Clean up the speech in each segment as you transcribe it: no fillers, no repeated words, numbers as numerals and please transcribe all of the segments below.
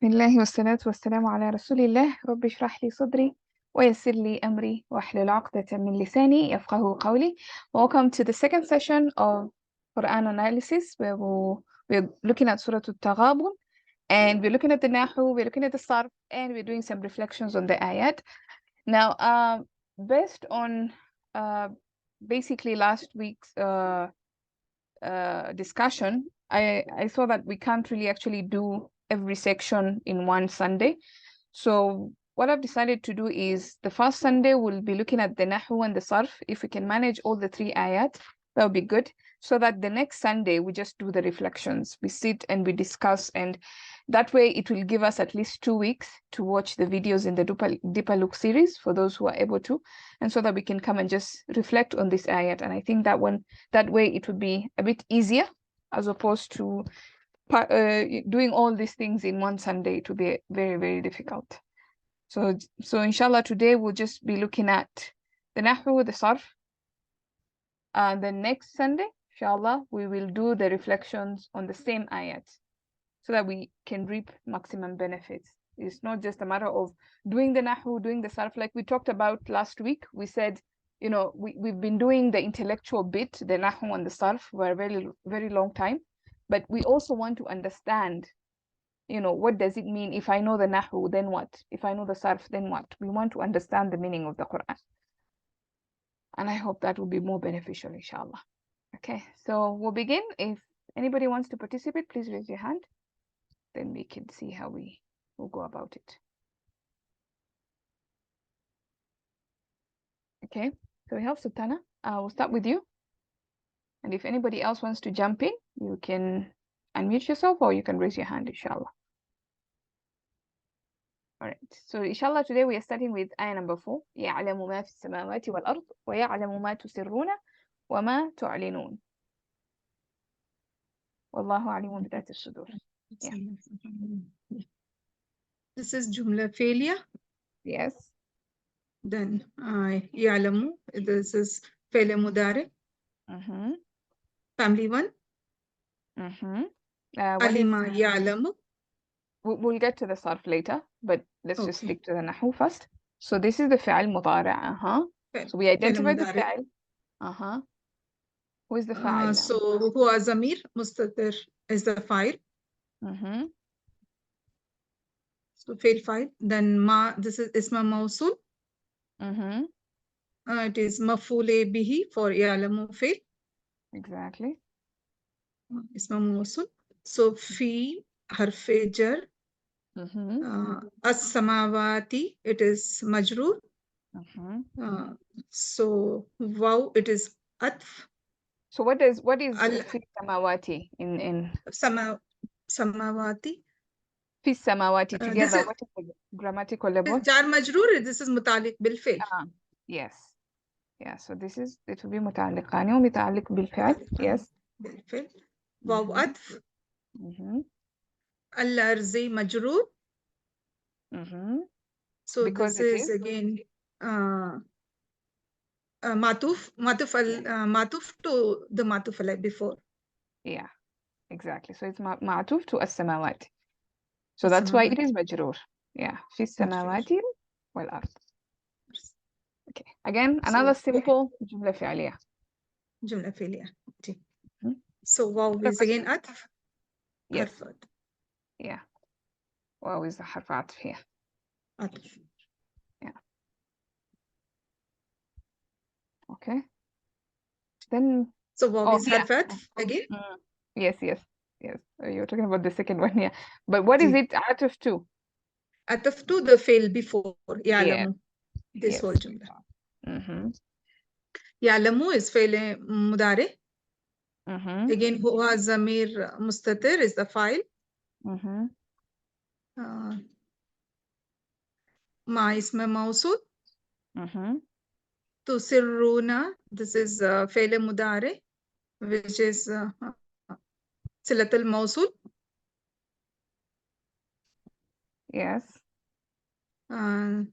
بسم الله والصلاة والسلام على رسول الله. رب اشرح لي صدري ويسر لي أمري واحلل عقدة من لساني يفقه قولي. Welcome to the second session of Quran analysis where we're looking at Surah Attaghabun, and we're looking at the Nahw, we're looking at the Sarf, and we're doing some reflections on the Ayat. Now, based on basically last week's discussion, I saw that we can't really actually do every section in one Sunday. So what I've decided to do is the first Sunday we'll be looking at the Nahw and the Sarf. If we can manage all the three ayat, that would be good. So that the next Sunday we just do the reflections. We sit and we discuss, and that way it will give us at least 2 weeks to watch the videos in the Deeper Look series for those who are able to, and so that we can come and just reflect on this ayat. And I think that way it would be a bit easier as opposed to doing all these things in one Sunday. To be very, very difficult. So inshallah today we'll just be looking at the Nahw, the Sarf, and the next Sunday inshallah we will do the reflections on the same ayat so that we can reap maximum benefits. It's not just a matter of doing the Nahw, doing the Sarf. Like we talked about last week, we said, you know, we've been doing the intellectual bit, the Nahw and the Sarf, for a very, very long time. But we also want to understand, you know, what does it mean? If I know the Nahw, then what? If I know the Sarf, then what? We want to understand the meaning of the Quran. And I hope that will be more beneficial, inshallah. Okay, so we'll begin. If anybody wants to participate, please raise your hand. Then we can see how we will go about it. Okay, so we have Sultana. We'll start with you. And if anybody else wants to jump in, you can unmute yourself or you can raise your hand, inshallah. All right, so inshallah today we are starting with ayah number 4. يَعْلَمُ مَا فِي السَّمَاوَاتِ وَالْأَرْضِ وَيَعْلَمُ مَا تُسِرُّونَ وَمَا تُعْلِنُونَ وَاللَّهُ عَلِيمٌ بِذَاتِ الصُّدُورِ. Yeah. This is Jumla failure. Yes. Then يعلم. This is failure mudare. Family one. Alima يعلم. We'll get to the Sarf later, but let's just stick to the Nahw first. So this is the Fi'al Mudari'. So we identified the Fi'al. Who is the Fa'il? So huwa Zamir Mustatir is the fa'il. So fail fa'il. Then ma, this is Isma Mawsul. It is Maf'ul bihi for Ya'lamu fail. Exactly. Isma Mawsul. So fi harfe jar. As-samawati, it is majroor. So wow, it is atf. So what is fi samawati in samawati? Fi samawati together. What is the grammatical level? Jar majroor. This is mutaliq bil fi'l. Yes. Yeah. So this is, it will be mutaliqani wa mutaliq bil fi'l. Yes. Bil fi'l. Wow atf. Al-arzi majroor. So because this is again matuf to the matuf like before. Yeah, exactly. So it's ma'tuf to as-samawati. So that's why it is majroor. Yeah, fi samawati wal ard. Okay. Again, another simple jumla fi'liya. Jumla fi'liya. So wow is again atf. Yes. Yeah. Wow is the harf atf here. Atf. Yeah. Okay. Then. So wow is harf atf again. Yes. You're talking about the second one here. But what is it atf to? Atf to the fail before ya'lamu. This whole jumla. Ya'lamu is fail mudare. Again, huwa zamir mustatir is the file. Ma isma mawsul. Tusirruna, this is fail mudare, which is silatul mawsul. Yes.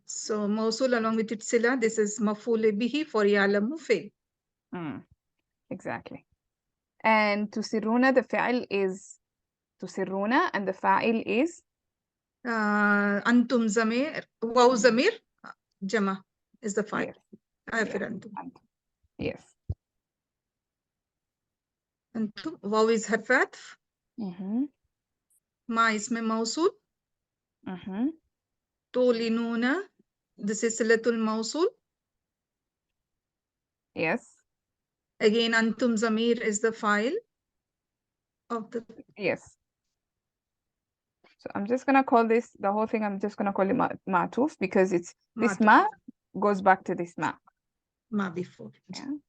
So mawsul along with its sila, this is maf'ul bihi for ya'lamu fail. Exactly. And tusirruna, the fa'il is tusirruna, and the fa'il is Antum zamir, waw zamir, jama is the file. Yes. After antum. Yes. Antum, waw is harf atf. Ma isme mawsul. Tolinuna, this is silatul mawsul. Yes. Again, antum zamir is the file of the. Yes. So I'm just gonna call this the whole thing. I'm just gonna call it ma'tuf because it's this ma goes back to this ma. Ma before.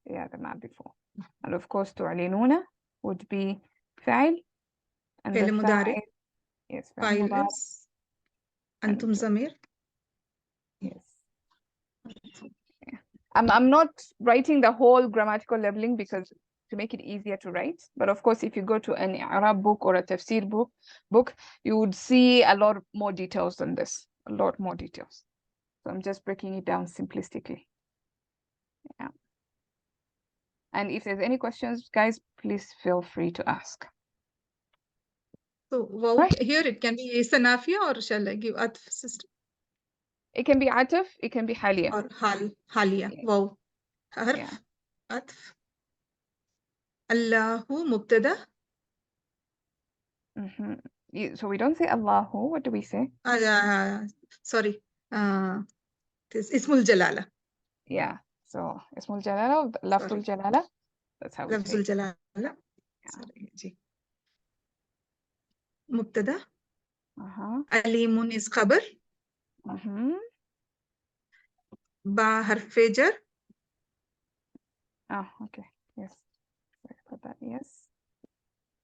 Yeah, the ma before. And of course, tu'linuna would be fa'il. And the fa'il, yes, fa'il is antum zamir. Yes. Yeah. I'm not writing the whole grammatical leveling because to make it easier to write. But of course, if you go to an Arab book or a tafsir book, you would see a lot more details than this, a lot more details. So I'm just breaking it down simplistically. Yeah. And if there's any questions, guys, please feel free to ask. So wow, here it can be sanafia or shall I give atf system? It can be ataf, it can be halia. Or halia. Yeah. Wow. Harf atf. Allahu mubtada. So we don't say Allahu. What do we say? Sorry. This Ismul Jalala. Yeah. So Ismul Jalala, Lafzul Jalala. That's how we say. Lafzul Jalala. Sorry. Mubtada. Alimun is khabar. Ba harf jar. Oh, okay. Yes. Let's put that. Yes.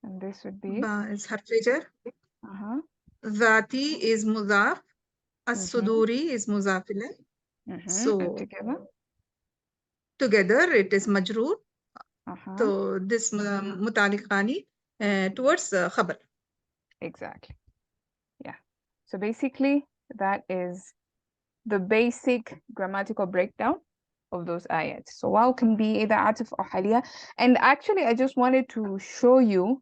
And this would be. Ba is harf jar. Zati is mudaf. As-suduri is mudaf ilayh. So and together it is majroor. So this mutaliqani towards khabar. Exactly. Yeah. So basically that is the basic grammatical breakdown of those ayats. So waw can be either atif or halia. And actually I just wanted to show you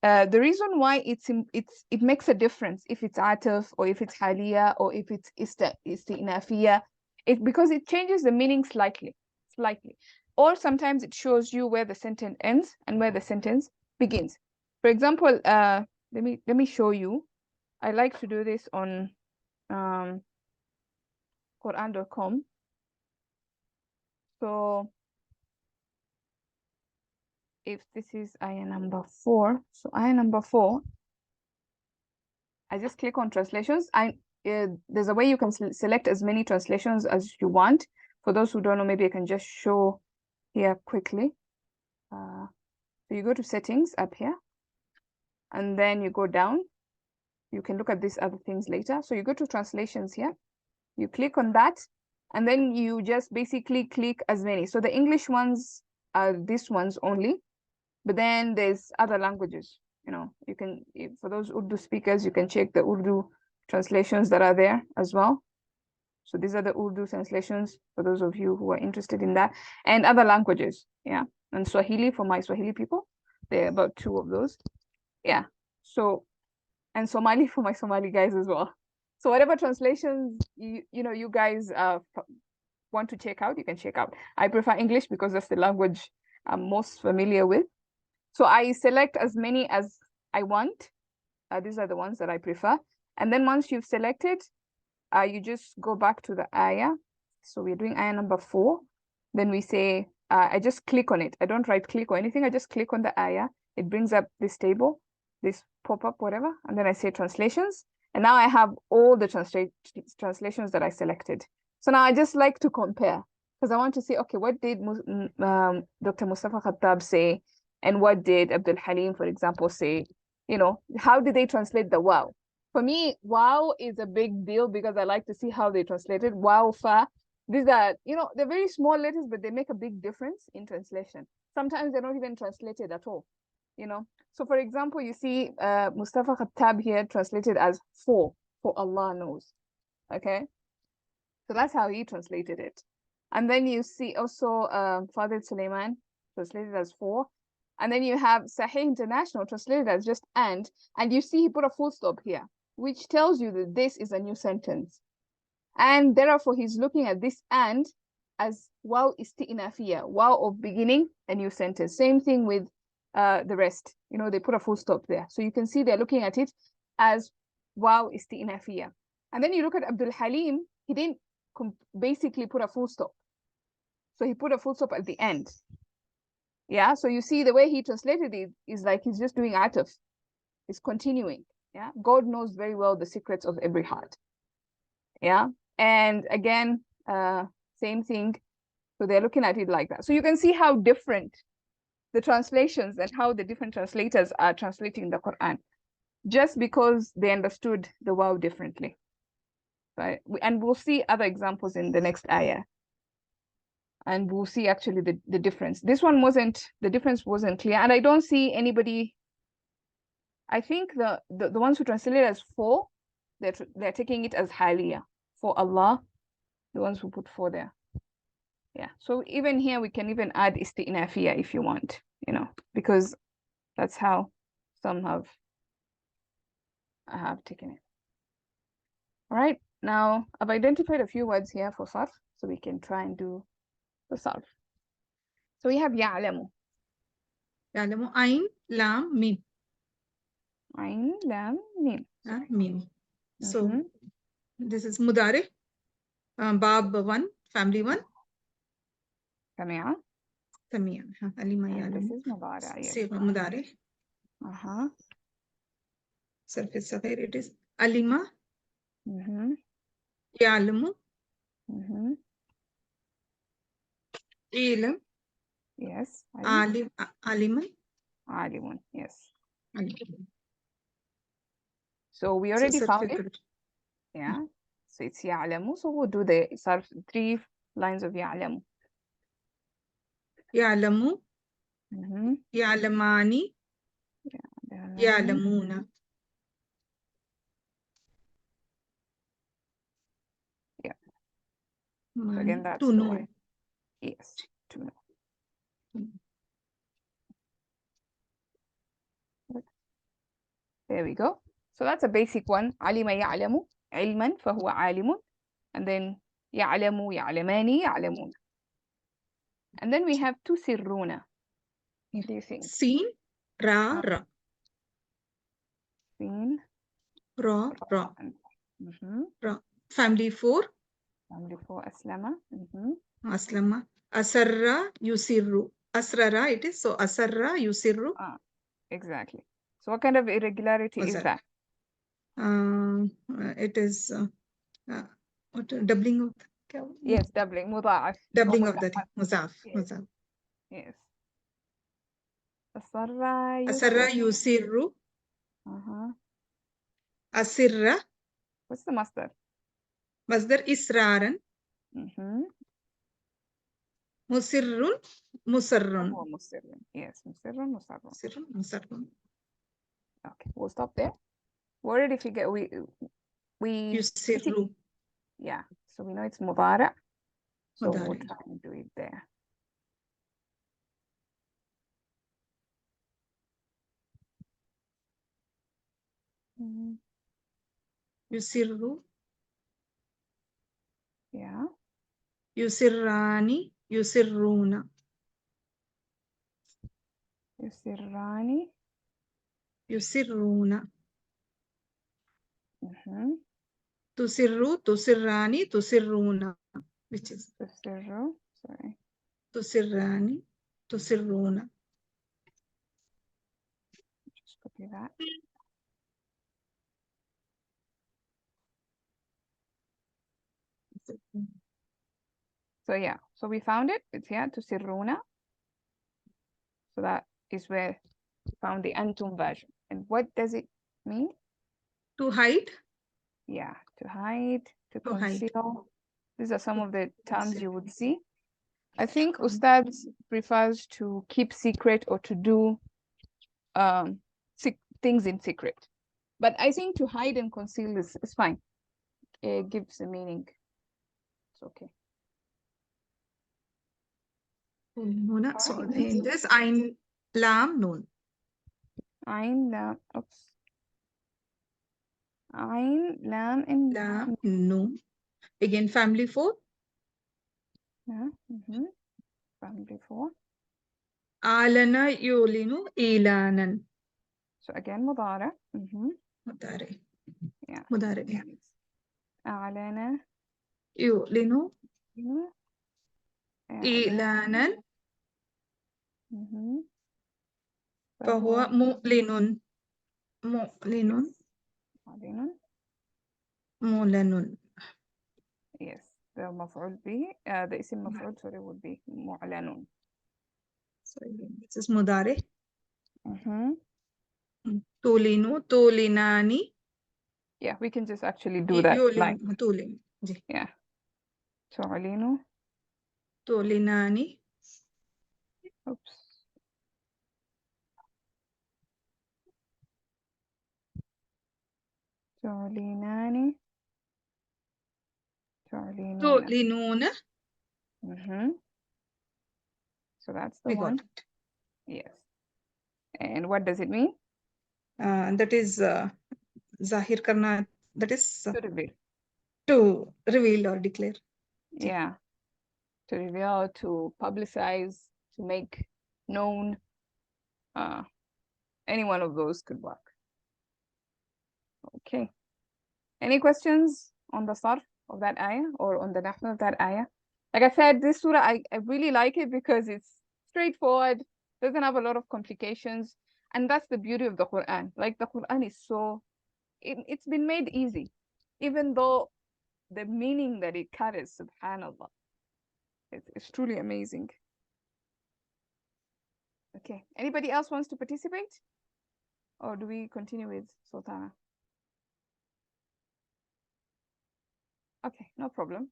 the reason why it makes a difference if it's atif or if it's halia or if it's isti'nafiya. It's because it changes the meaning slightly. Or sometimes it shows you where the sentence ends and where the sentence begins. For example, let me show you. I like to do this on Quran.com. So if this is ayah number 4, so ayah number 4, I just click on translations. There's a way you can select as many translations as you want. For those who don't know, maybe I can just show here quickly. So you go to settings up here, and then you go down. You can look at these other things later. So you go to translations here. You click on that, and then you just basically click as many. So the English ones are these ones only, but then there's other languages. You know, you can, for those Urdu speakers, you can check the Urdu translations that are there as well. So these are the Urdu translations for those of you who are interested in that, and other languages. Yeah, and Swahili for my Swahili people. There are about 2 of those. Yeah. So, and Somali for my Somali guys as well. So whatever translations you guys want to check out, you can check out. I prefer English because that's the language I'm most familiar with. So I select as many as I want. These are the ones that I prefer. And then once you've selected, you just go back to the ayah. So we're doing ayah number 4. Then we say, I just click on it. I don't right click or anything. I just click on the ayah. It brings up this table, this pop-up, whatever. And then I say translations. And now I have all the translations that I selected. So now I just like to compare because I want to see, okay, what did Dr. Mustafa Khattab say? And what did Abdul Halim, for example, say? You know, how did they translate the wow? For me, wow is a big deal because I like to see how they translated. Wow, fa. These are, they're very small letters, but they make a big difference in translation. Sometimes they're not even translated at all, So for example, you see Mustafa Khattab here translated as for Allah knows. Okay. So that's how he translated it. And then you see also Father Suleiman translated as for. And then you have Sahih International translated as just and you see he put a full stop here. which tells you that this is a new sentence. And therefore, he's looking at this and as waw isti'nafiyya, waw of beginning, a new sentence. Same thing with the rest. You know, they put a full stop there. So you can see they're looking at it as waw isti'nafiyya. And then you look at Abdul Halim, he didn't basically put a full stop. So he put a full stop at the end. Yeah, so you see the way he translated it is like he's just doing ataf. He's continuing. Yeah, God knows very well the secrets of every heart. Yeah, and again, same thing. So they're looking at it like that. So you can see how different the translations and how the different translators are translating the Quran, just because they understood the waw differently. Right? And we'll see other examples in the next ayah. And we'll see actually the difference. This one wasn't, the difference wasn't clear. And I don't see anybody, I think the ones who translate as for, they're taking it as haliya, for Allah, the ones who put for there. Yeah, so even here we can even add isti'nafiyya if you want, you know, because that's how some have taken it. All right, now I've identified a few words here for sarf, so we can try and do the sarf. So we have ya'lamu. Ya'lamu, ain, lam, mim. Ain, lam, mim. Mim. So this is mudare. Bab 1, family 1. Sami'a. Sami'a. Alima And this ya'lamu. is mudara. Yes. Mudare. Surface Safir, it is Alima. Ya'lamu. Ilam. Yes. Aliman. Alimun. Yes. Alimun. So we already found it. Yeah. So it's ya'lamu. So we'll do the sarf, 3 lines of ya'lamu. Ya'lamu. Ya'lamani. Ya'lamuna. Yeah. So again, that's to the know. way. Yes. To know. There we go. So that's a basic one. Alima ya'lamu. Ilman fahuwa alimun. And then ya'lamu, ya'lamani, ya'lamun. And then we have tusirruna. What do you think? Seen, ra, ra. Seen, ra, ra. Ra. Family 4. Family 4, aslama. Aslama. Asarra, yusirru. Asrara, it is. So asarra, yusirru. Exactly. So what kind of irregularity is that? It is what doubling of the, yes, doubling, mudha'af. Doubling of the muzaf. Yes. Yes. Asarra yusirru. Asirra. What's the masdar? Masdar israran. Musirrun. Musarrun. Musirrun. Yes, musirrun, musarrun. Musirrun, musarrun. Okay, we'll stop there. We already figured we Yusirru. Yeah, so we know it's mudara. So Mudari. we'll try and do it there. Yusirru. Yeah. Yusirrani. Yusirruna. Yusirrani. Yusirruna. Tusirru, tusirrani, tusirruna. Which is? Tusirru. Sorry. Tusirrani, tusirruna. Just copy that. So yeah, so we found it. It's here, tusirruna. So that is where we found the antum version. And what does it mean? To hide. Yeah, to hide, to conceal. These are some of the terms you would see. I think Ustad prefers to keep secret or to do things in secret. But I think to hide and conceal is fine. It gives a meaning. It's okay. So in this, Ain, Lam, Nun. Ain, Lam, oops. Ain, lam, and Lam, Noon. Again, family 4. yeah. Family 4. Alana, Yulinu, Ilanan. So again, mudara. Mudare. Yeah. Mudare. Yeah. أعلن Yulinu, إعلان. Ilanan. فهو مؤلن. مؤلن. معلن. مولن. Yes, the مفعول به the اسم مفعول sorry would be معلن. So this is Mudare. Tulinu, Tulinani. Yeah, we can just actually do that like Tulin. yeah. تعلن. Tulinani. Oops. تعلنان. تعلنون. Tulinuna. So that's the We one. got it. Yes. And what does it mean? That is Zahir Karna. That is To reveal. to reveal or declare. Yeah. To reveal, to publicize, to make known. Any one of those could work. Okay. Any questions on the sarf of that ayah or on the nahw of that ayah? Like I said, this surah, I really like it because it's straightforward, doesn't have a lot of complications. And that's the beauty of the Quran. Like the Quran is so, it's been made easy, even though the meaning that it carries, subhanAllah, it's truly amazing. Okay. Anybody else wants to participate? Or do we continue with Sultana? Okay, no problem.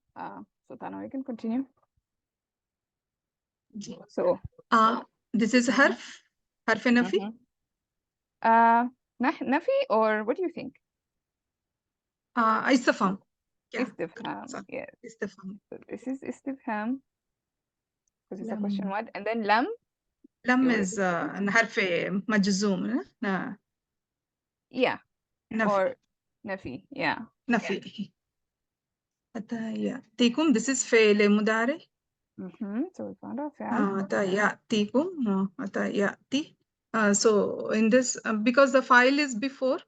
Sultana, you can continue. So this is harf nafi. Nafi, or what do you think? Istifham. Yeah. Istifham. Yes. Istifham. So this is istifham because it's a question word, and then lam. Lam is harf majzoom. Yeah. Nafi. Or nafi. Yeah. Nafi. Atayatikum. This is فعل مضارع. So we found out فعل. Atayatikum. Atayati. So in this, because the file is before.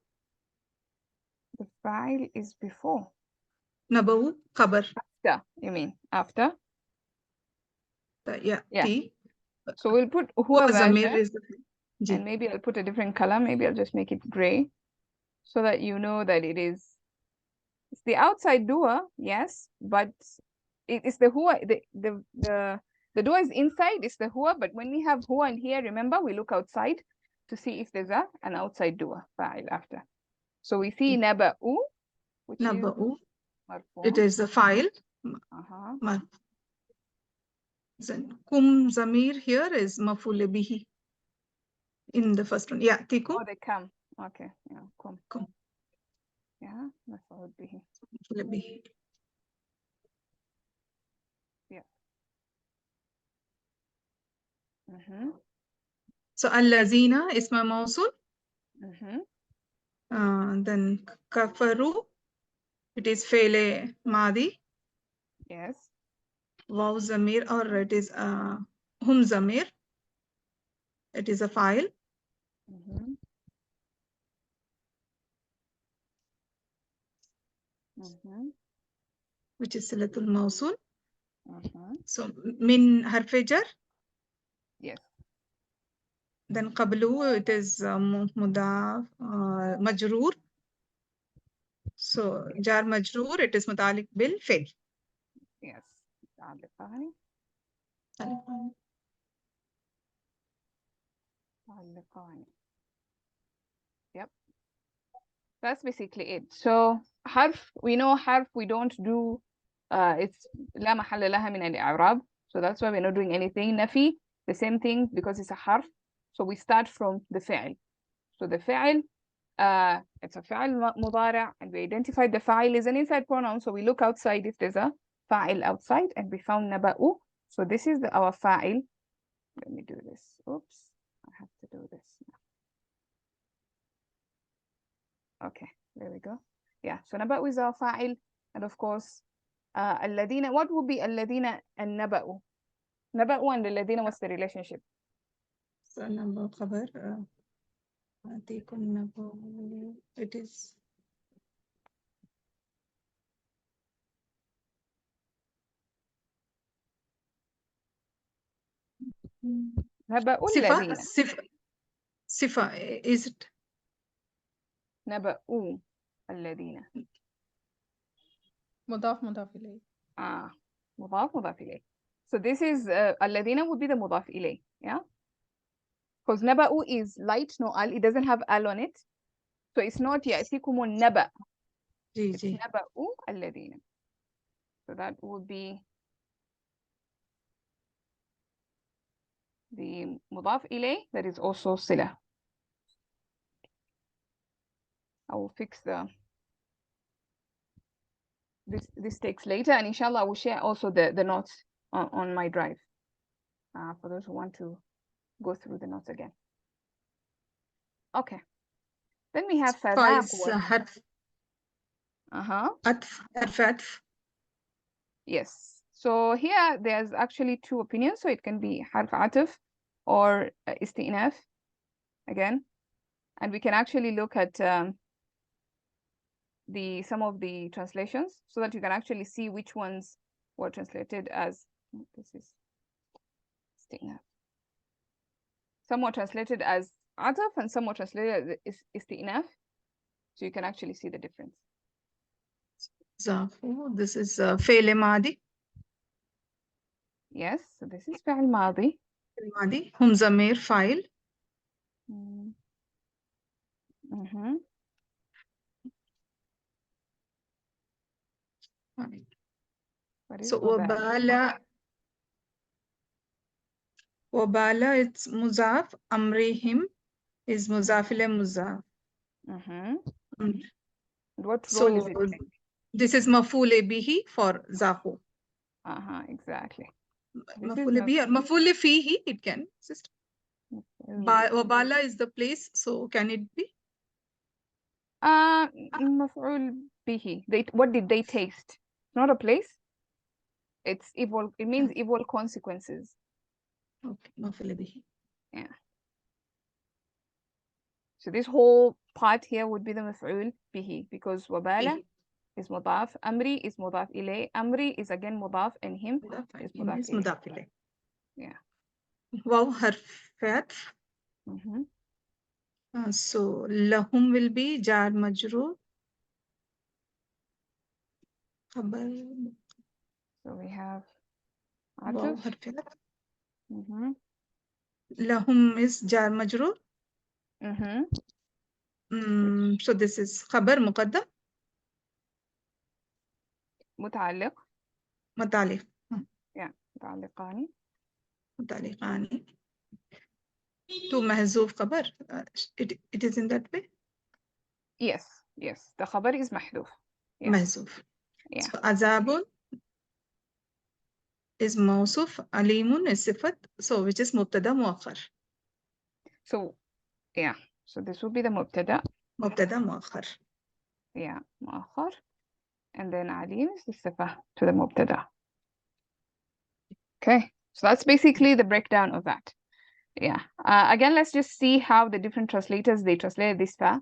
The file is before. Nabahu khabar. After, you mean after? Yeah. So we'll put huwa Zamir is and maybe I'll put a different color. Maybe I'll just make it gray so that you know that it's the outside dua, yes, but it's the huwa, the dua is inside, it's the huwa, but when we have huwa in here, remember, we look outside to see if there's an outside dua fa'il after. So we see naba'u, which Naba'u. is marfu'. It is the file. Kum zamir here is maf'ul bihi in the first one. Yeah, tikum. Oh, they come. Okay, yeah, kum. Yeah, maf'ul bihi. Maf'ul bihi. Yeah. So allazina isma mawsul. Then kafaru. It is fe'le madi. Yes. Waw zamir, or it is hum zamir. It is a file. Which is silatul mawsul. So min harf jar. Yes. Then qablu, it is mudaf majroor. So jar majroor, it is mutalik bil fi'l. Yes. Yep. That's basically it. So harf, we know harf, we don't do it's لا محل لها من الإعراب. So that's why we're not doing anything. Nafi, the same thing because it's a harf. So we start from the fi'l. So the fi'l, it's a fi'l مضارع, and we identified the fa'il is an inside pronoun. So we look outside if there's a fa'il outside, and we found naba'u. So this is our fa'il. Let me do this. Oops, I have to do this now. Okay, there we go. Yeah, so naba'u is our fa'il. And of course, alladina, what would be alladina and naba'u? Naba'u and alladina, what's the relationship? So naba'u khabar. It is naba'u sifa. alladina. Sifa, is it? naba'u alladina. مضاف مضاف إليه. مضاف إليه. So this is alladina would be the mudaf ilayh, yeah? Because naba'u is light, no al, it doesn't have al on it. So it's not ya'tikumun naba. It's naba'u alladina. So that would be the mudaf ilayh that is also sila. I will fix this takes later, and inshallah I will share also the notes on my drive for those who want to go through the notes again. Okay. Then we have fadhaq. حرف عطف. Yes. So here there's actually two opinions. So it can be harf ataf or isti'naf again. And we can actually look at some of the translations so that you can actually see which ones were translated as this is isti'naf. Some were translated as ataf and some were translated as isti'naf. So you can actually see the difference. This is فعل ماضي. Yes, so this is فعل ماضي. الماضي هم ضمير فاعل. So وبالا it's مضاف. أمرهم is مضاف إلى مضاف. What role is it playing? This is مفعول به for زاهو. Exactly. مفعول به or مفعول فيه, it can exist. وبالا is the place, so can it be? مفعول به. What did they taste? Not a place. It's evil. It means evil consequences. Okay, مفعول به. Yeah. So this whole part here would be the مفعول به because وبالا is مضاف. أمري is مضاف إليه. أمري is again مضاف and him is مضاف إليه. Yeah. واو حرف عطف. So لهم will be جار مجرور. So we have واو حرف عطف. لهم is جار مجرور. So this is خبر مقدم. متعلق. متعلق. Yeah, متعلقان. متعلقان. تو محذوف خبر. It is in that way. Yes. The خبر is محذوف. Yeah. محذوف. Yeah. So عذاب is موصوف. عليم is صفة. So which is مبتدا مؤخر. So yeah. So this will be the مبتدا. مبتدا مؤخر. Yeah, مؤخر. And then عليم is the صفة to the مبتدا. Okay. So that's basically the breakdown of that. Yeah. Again, let's just see how the different translators, they translated this fa.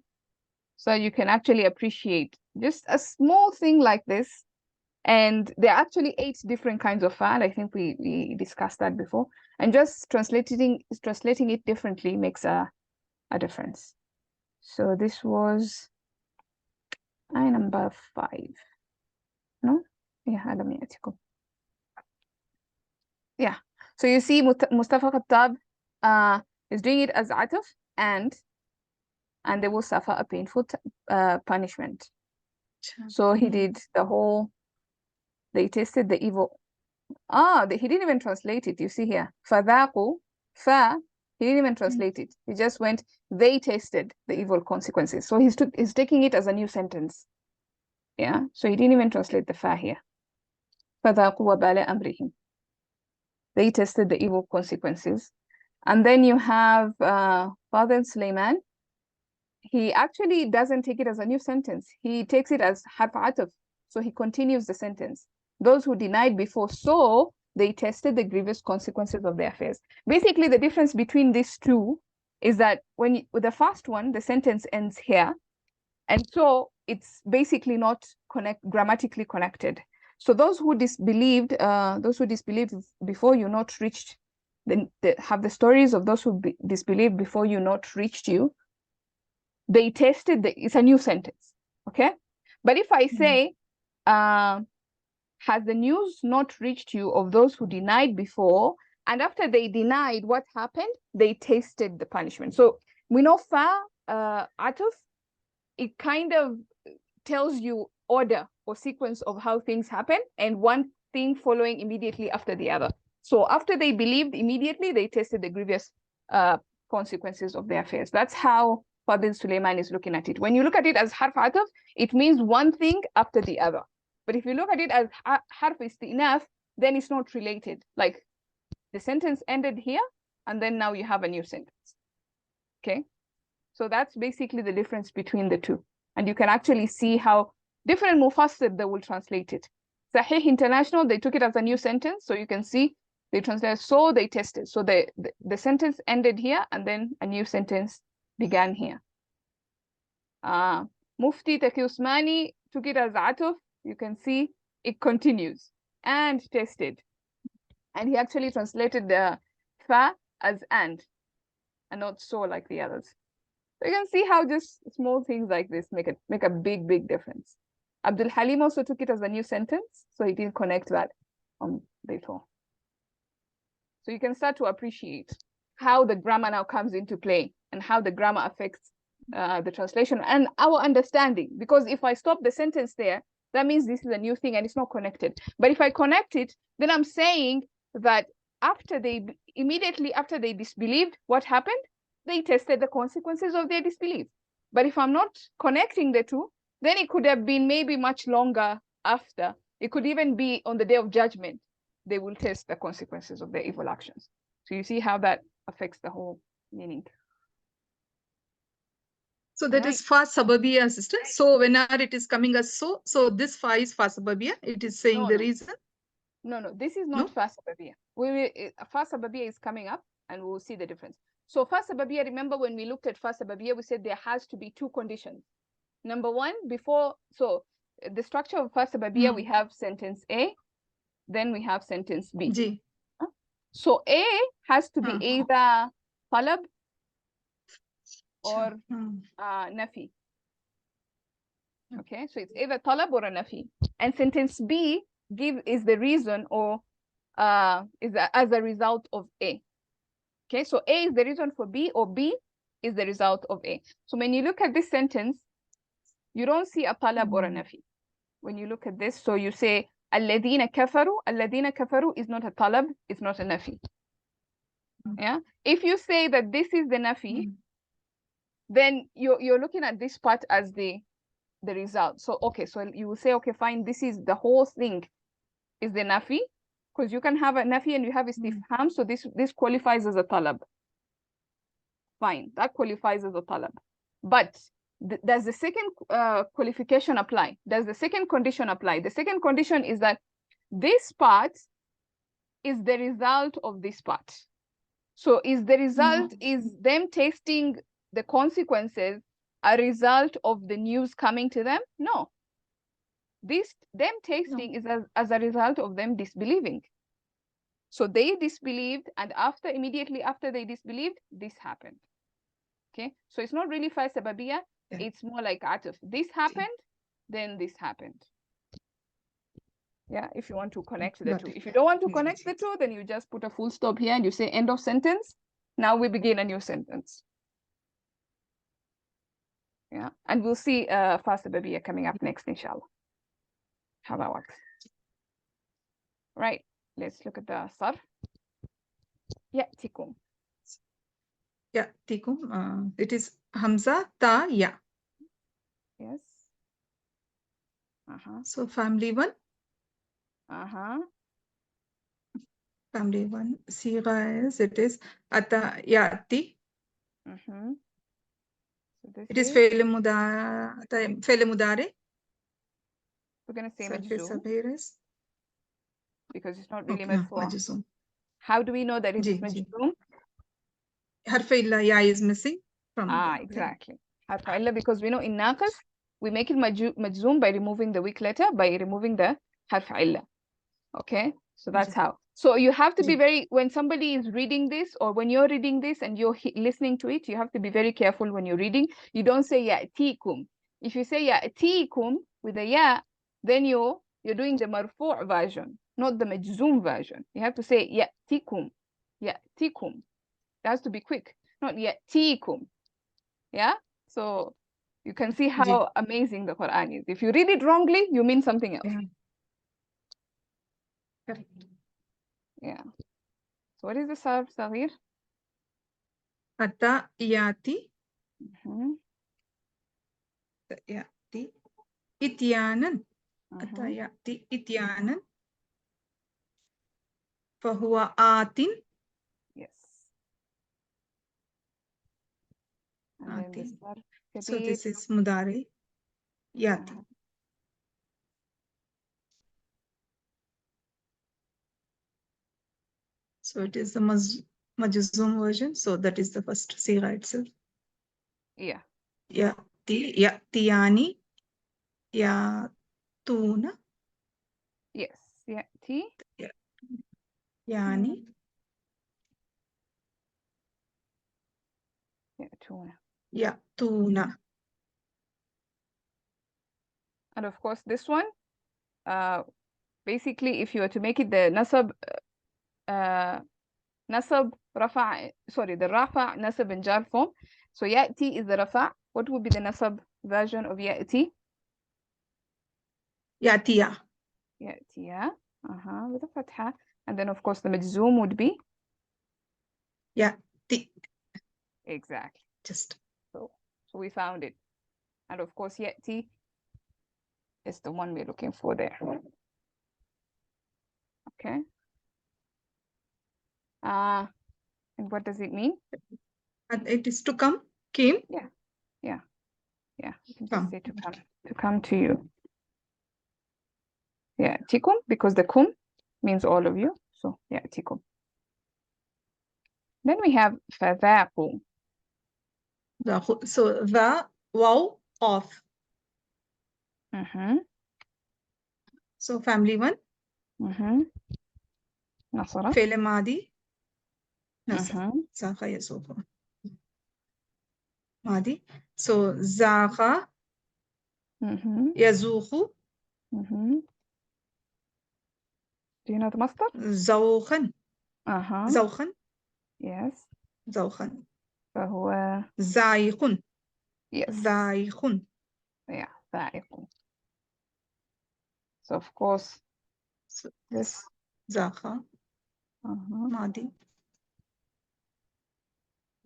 So you can actually appreciate just a small thing like this. And there are actually 8 different kinds of fa. I think we discussed that before. And just translating it differently makes a difference. So this was number 5. No? Yeah, ألم يأتكم. Yeah. So you see Mustafa Khattab is doing it as ataf and they will suffer a painful punishment. So he did the whole, they tasted the evil. He didn't even translate it. You see here. فَذَاقُوا fa. He didn't even translate it. He just went, they tasted the evil consequences. So he's taking it as a new sentence. Yeah. So he didn't even translate the fa here. فَذَاقُوا وَبَالَ أَمْرِهِمْ. They tasted the evil consequences. And then you have Father Sulaiman. he actually doesn't take it as a new sentence. He takes it as harf ataf. So he continues the sentence. Those who denied before, so they tested the grievous consequences of their affairs. Basically, the difference between these two is that with the first one, the sentence ends here. And so it's basically not grammatically connected. So those who disbelieved before you not reached, have the stories of those who disbelieved before you not reached you. They tested it's a new sentence, okay? But if I say, has the news not reached you of those who denied before, and after they denied, what happened? They tasted the punishment. So we know atuf, it kind of tells you order or sequence of how things happen, and one thing following immediately after the other. So after they believed, immediately they tasted the grievous consequences of their affairs. That's how Fadil Suleiman is looking at it. When you look at it as harf ataf, it means one thing after the other. But if you look at it as harf istinaf, then it's not related. Like the sentence ended here, and then now you have a new sentence. Okay? So that's basically the difference between the two. And you can actually see how different mufassir they will translate it. Sahih International, they took it as a new sentence. So you can see they translated, so they tested. So the sentence ended here, and then a new sentence began here. Mufti Taqi Usmani took it as atuf. You can see it continues and tested. And he actually translated the fa as and not so like the others. So you can see how just small things like this make a big, big difference. Abdul Halim also took it as a new sentence, so he didn't connect that before. So you can start to appreciate how the grammar now comes into play and how the grammar affects the translation and our understanding. Because if I stop the sentence there, that means this is a new thing and it's not connected. But if I connect it, then I'm saying that immediately after they disbelieved, what happened? They tested the consequences of their disbelief. But if I'm not connecting the two, then it could have been maybe much longer after. It could even be on the day of judgment. They will test the consequences of their evil actions. So you see how that affects the whole meaning. So that is fa sababiyya, sister. So whenever it is coming as so this fa is fa sababiyya. It is saying the reason. No, this is not fa sababiyya. Fa sababiyya is coming up, and we will see the difference. So fa sababiyya, remember when we looked at fa sababiyya, we said there has to be two conditions. Number one, so the structure of fa sababiyya, we have sentence A, then we have sentence B. Ji. So A has to be either talab or nafi. Okay, so it's either talab or a nafi. And sentence B is the reason or is as a result of A. Okay, so A is the reason for B, or B is the result of A. So when you look at this sentence, you don't see a talab or a nafi. When you look at this, so you say alladhina kafaru is not a talab, it's not a nafi. Yeah, if you say that this is the nafi, then you're looking at this part as the result. So okay, so you will say, okay, fine, this is the whole thing is the nafi, because you can have a nafi and you have istifham, so this qualifies as a talab. Fine, that qualifies as a talab. But does the second qualification apply? Does the second condition apply? The second condition is that this part is the result of this part. So is the result, is them tasting the consequences a result of the news coming to them? No. Them tasting is as a result of them disbelieving. So they disbelieved, and immediately after they disbelieved, this happened. Okay, so it's not really fa sababiyya, it's more like atuf. This happened, then this happened. Yeah, if you want to connect the two. If you don't want to connect the two, then you just put a full stop here and you say end of sentence. Now we begin a new sentence. Yeah, and we'll see fa sababiyya coming up next, inshallah. How that works. Right, let's look at the sarf. Ya'tikum. Ya'tikum. It is hamza ta ya. Yes. So family one. Family one. Sigha is, it is ata ya'ti. So this It is is, فعل مضارع. we're going to say Sarf majzoom صغير is. because it's not really Okay, हाँ, marfu'. مجزوم. How do we know that it is ji, ji. majzoom? حرف إلا ya is missing from the Exactly. Harf illa, because we know in naqis, we make it majzoom by removing the weak letter, by removing the harf illa. Okay, so that's how. So you have to be very, when somebody is reading this or when you're reading this and you're listening to it, you have to be very careful when you're reading. You don't say ya'tikum. If you say ya'tikum with a ya, then you're doing the marfu' version, not the majzoom version. You have to say ya'tikum. Ya'tikum. It has to be quick, not ya'tikum. Yeah, so you can see how amazing the Quran is. If you read it wrongly, you mean something else. Correct. Yeah. So what is the sarf, Saghir? Ata yati. Yati. Ityanan. Ata yati ityanan. Fahuwa atin. Yes. And then the sarf So kabir. this is mudari. Yati. So it is the majzum version. So that is the first sigha itself. Yeah. Yati, yatiyani, yatuna. Yes. Yati. Yani. Yatuna. Yatuna. And of course, this one, basically, if you were to make it the nasab, rafa, sorry, the rafa, nasab and jar form. So yati is the rafa. What would be the nasab version of yati? Yatiya. Yatiya. With a fatha. And then, of course, the majzoom would be? Yati. Exactly. Just. So we found it. And of course, yati is the one we're looking for there. Okay. And what does it mean? And it is to come, came. Yeah. You can Come. just say to come to you. Yeah, tikum, because the kum means all of you. So yeah, tikum. Then we have fadhaqu. So the wow off. So family one. Nasara. فعل ماضي. نصب. زاق يزوق. ماضي. So زاق. يزوق. Do you know the masdar? زوقا. زوقا. Yes. زوقا. فهو زايق. yes. زايق. Yeah, زائق. So of course, this زاق. ماضي.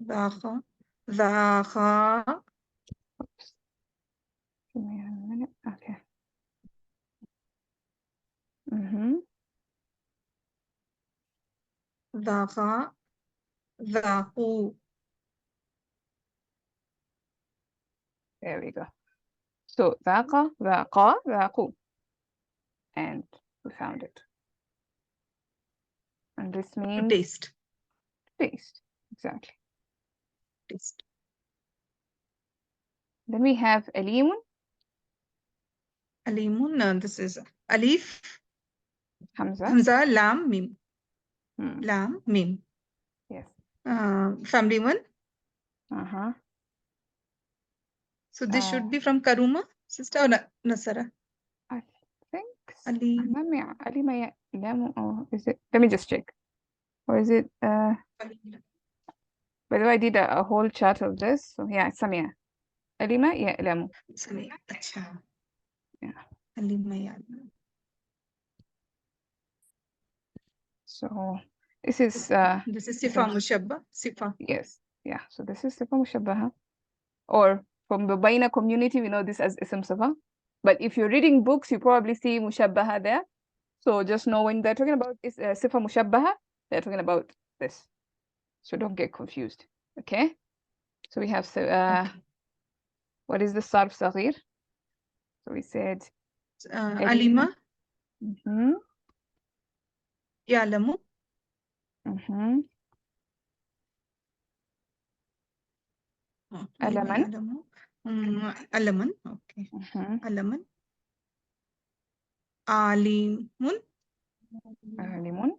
ذاق. ذاق. Give me a minute. Okay. ذاق. ذاقوا. There we go. So ذاق, ذاقا, ذاقوا. And we found it. And this means taste. Taste. Exactly. Taste. Then we have alimun. Alimun, this is alif. Hamza. Hamza, lam, mim. Lam, mim. Yes. Family one. So this should be from Karuma, sister, or Nasara? I think Ali. Or is it? Let me just check. Or is it? By the way, I did a whole chart of this. So yeah, Samia. Alima, yeah, Ilamu. Samia. Acha. Yeah. Alima, yeah. So this is Sifa Mushabba. Sifa. Yes. Yeah. So this is Sifa Mushabbaha. Or from the Baina community, we know this as Ism Sifa. But if you're reading books, you probably see Mushabbaha there. So just know when they're talking about Sifa Mushabbaha, they're talking about this. So don't get confused. Okay? So we have What is the sarf صغير? So we said alima, ya'lamu. Alaman. Alaman, okay. Alaman. Alimun. Alimun.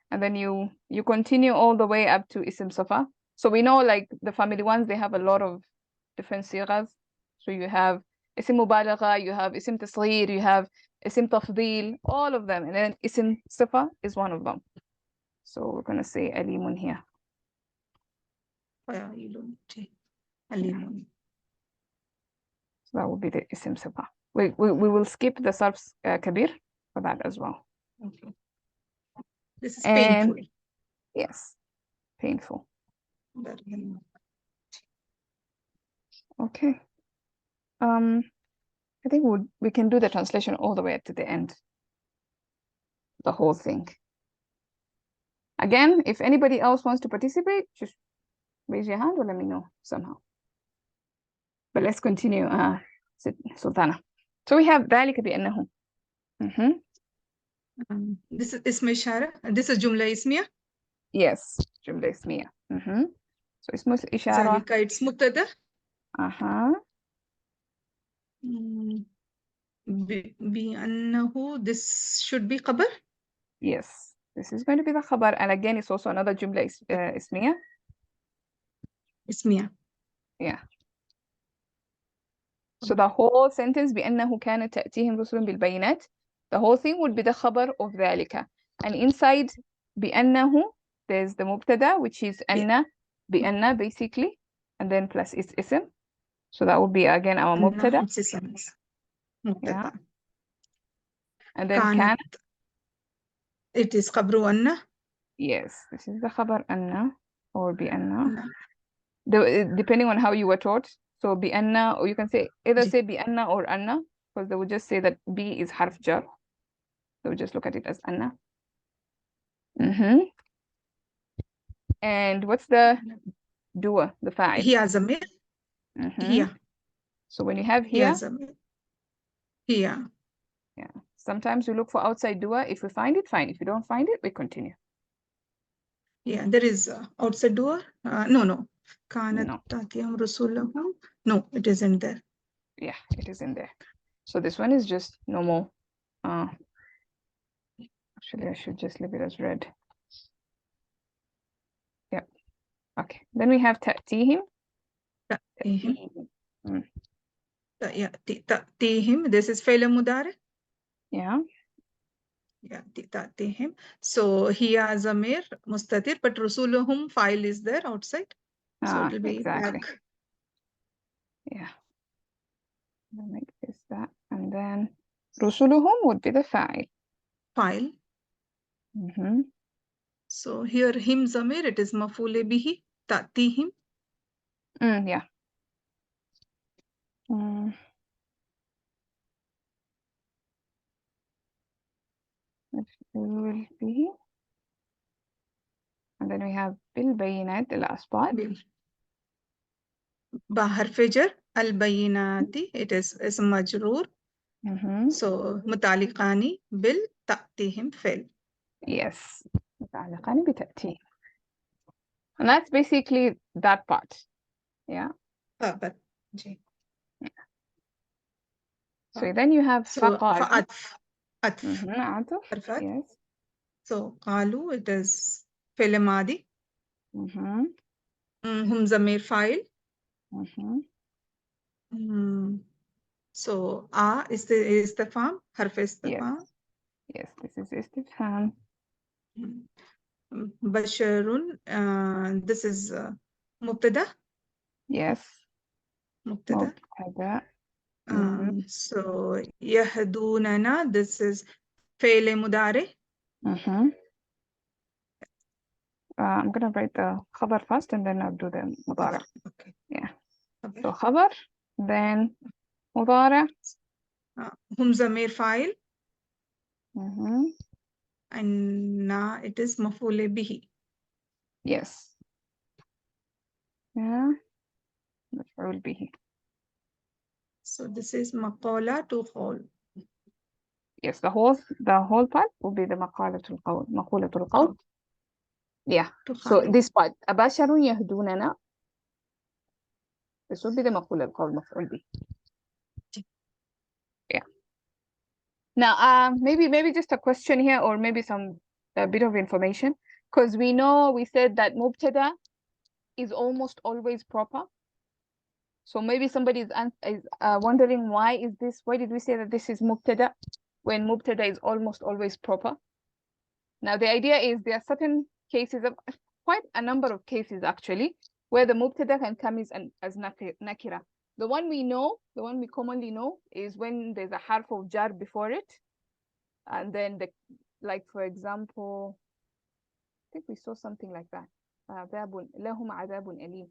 And then you continue all the way up to Isim Safa. So we know like the family ones, they have a lot of different sighas. So you have Isim Mubalagha, you have Isim Tasghir, you have Isim Tafdil, all of them. And then Isim Safa is one of them. So we're going to say Alimun here. Alimun. So that will be the Isim Safa. We will skip the Sarf Kabir for that as well. Okay. This is painful. Yes, painful. Okay. I think we can do the translation all the way to the end. The whole thing. Again, if anybody else wants to participate, just raise your hand or let me know somehow. But let's continue, Sultana. So we have ذلك بأنه. This is اسم إشارة. This is جملة اسمية. Yes, جملة اسمية. So اسم الإشارة. ذلك it's مبتدأ. بأنه this should be خبر. Yes, this is going to be the خبر, and again it's also another جملة اسمية. اسمية. Yeah. So the whole sentence بأنه كانت تأتيهم رسل بالبينات, the whole thing would be the خبر of ذلك. And inside بأنه, there's the مبتدا, which is أن, بأن basically, and then plus its اسم. So that would be again our مبتدا. Yeah. And then كانت. It is خبر أن. Yes, this is the خبر أن or بأن. Depending on how you were taught. So بأن, or you can say either say بأن or أن, because they would just say that B is حرف جر. So we just look at it as أن. And what's the doer, the fa'il? هي ضمير. هي. So when you have here, هي. Yeah. Sometimes we look for outside doer. If we find it, fine. If we don't find it, we continue. Yeah, there is outside doer. No. كانت تأتيهم رسلهم. No, it isn't there. Yeah, it is in there. So this one is just normal. Actually, I should just leave it as red. Yep. Okay. Then we have تأتيهم. تأتيهم. This is فعل مضارع. Yeah. Yeah, تأتيهم. So هي ضمير مستتر, but رسولهم file is there outside. So it will be exactly. back. Yeah. I'll make this that. And then رسولهم would be the file. File. So here him ضمير, it is مفعول به. تأتيهم. Yeah. It will be. And then we have بالبينات, the last part. بحرف جر. البينات, it is اسم مجرور. So متعلقان بالتأتيهم فعل. Yes. متعلقان بتأتيهم. And that's basically that part. Yeah. But So then you have فقالوا. عطف. Yes. So قالوا, it is فعل ماضي. هم ضمير فاعل. So is the استفهام, حرف استفهام. Yes, this is استفهام. بشر, this is مبتدا. Yes. مبتدا. So يهدوننا, this is فعل مضارع. I'm gonna write the خبر first and then I'll do the مضارع. Okay. Yeah. So خبر, then مضارع. هم ضمير فاعل. And now it is مفعول به. Yes. Yeah. مفعول به. So this is maqala to qawl. Yes, the whole part will be the مقالة القول. Yeah. So this part أبشر يهدوننا, this will be the مقولة القول مفعول به. Yeah. Now, maybe just a question here, or maybe a bit of information, because we said that mubtada is almost always proper. So maybe somebody is wondering why did we say that this is mubtada when mubtada is almost always proper? Now the idea is there are certain cases, of quite a number of cases actually, where the mubtada can come as nakira. The one we commonly know is when there's a harf of jar before it, and then like for example, I think we saw something like that. لهم عذاب أليم.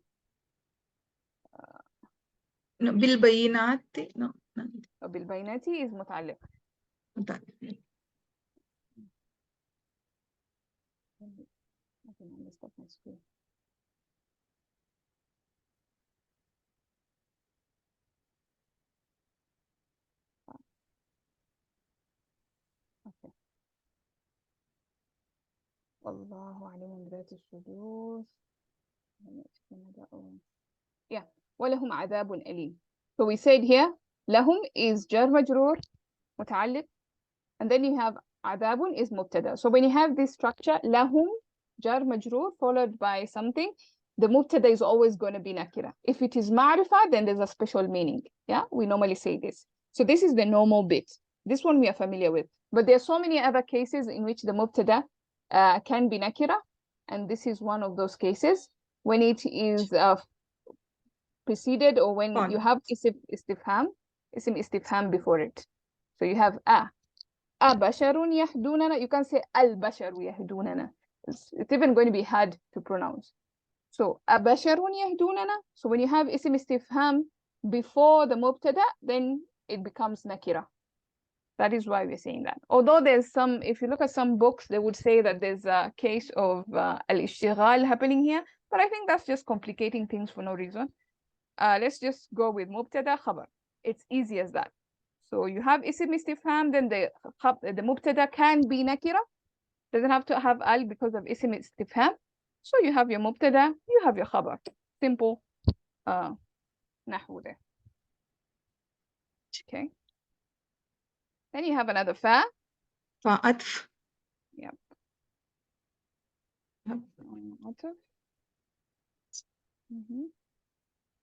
بالبينات. No. بالبينات is متعلق. Let me stop my screen. Okay. والله عليم بذات الصدور. Yeah. ولهم عذاب أليم. So we said here لهم is jar majroor متعلق, and then you have عذاب is مبتدا. So when you have this structure لهم jar majroor followed by something, the mubtada is always going to be nakira. If it is ma'rifa, then there's a special meaning. Yeah, we normally say this. So this is the normal bit. This one we are familiar with. But there are so many other cases in which the mubtada can be nakira, and this is one of those cases when it is preceded, or when you have isim istifham before it. So you have basharun yahdunana. You can't say al basharu yahdunana. It's even going to be hard to pronounce. So abasharun yahdunana. So when you have isim istifham before the mubtada, then it becomes nakira. That is why we're saying that. Although there's some, if you look at some books, they would say that there's a case of al-ishtighal happening here, but I think that's just complicating things for no reason. Let's just go with mubtada khabar. It's easy as that. So you have isim istifham, then the mubtada can be nakira. Doesn't have to have al because of isim istifham. So you have your mubtada, you have your khabar. Simple nahwu there. Okay. Then you have another fa. فعطف. Yep.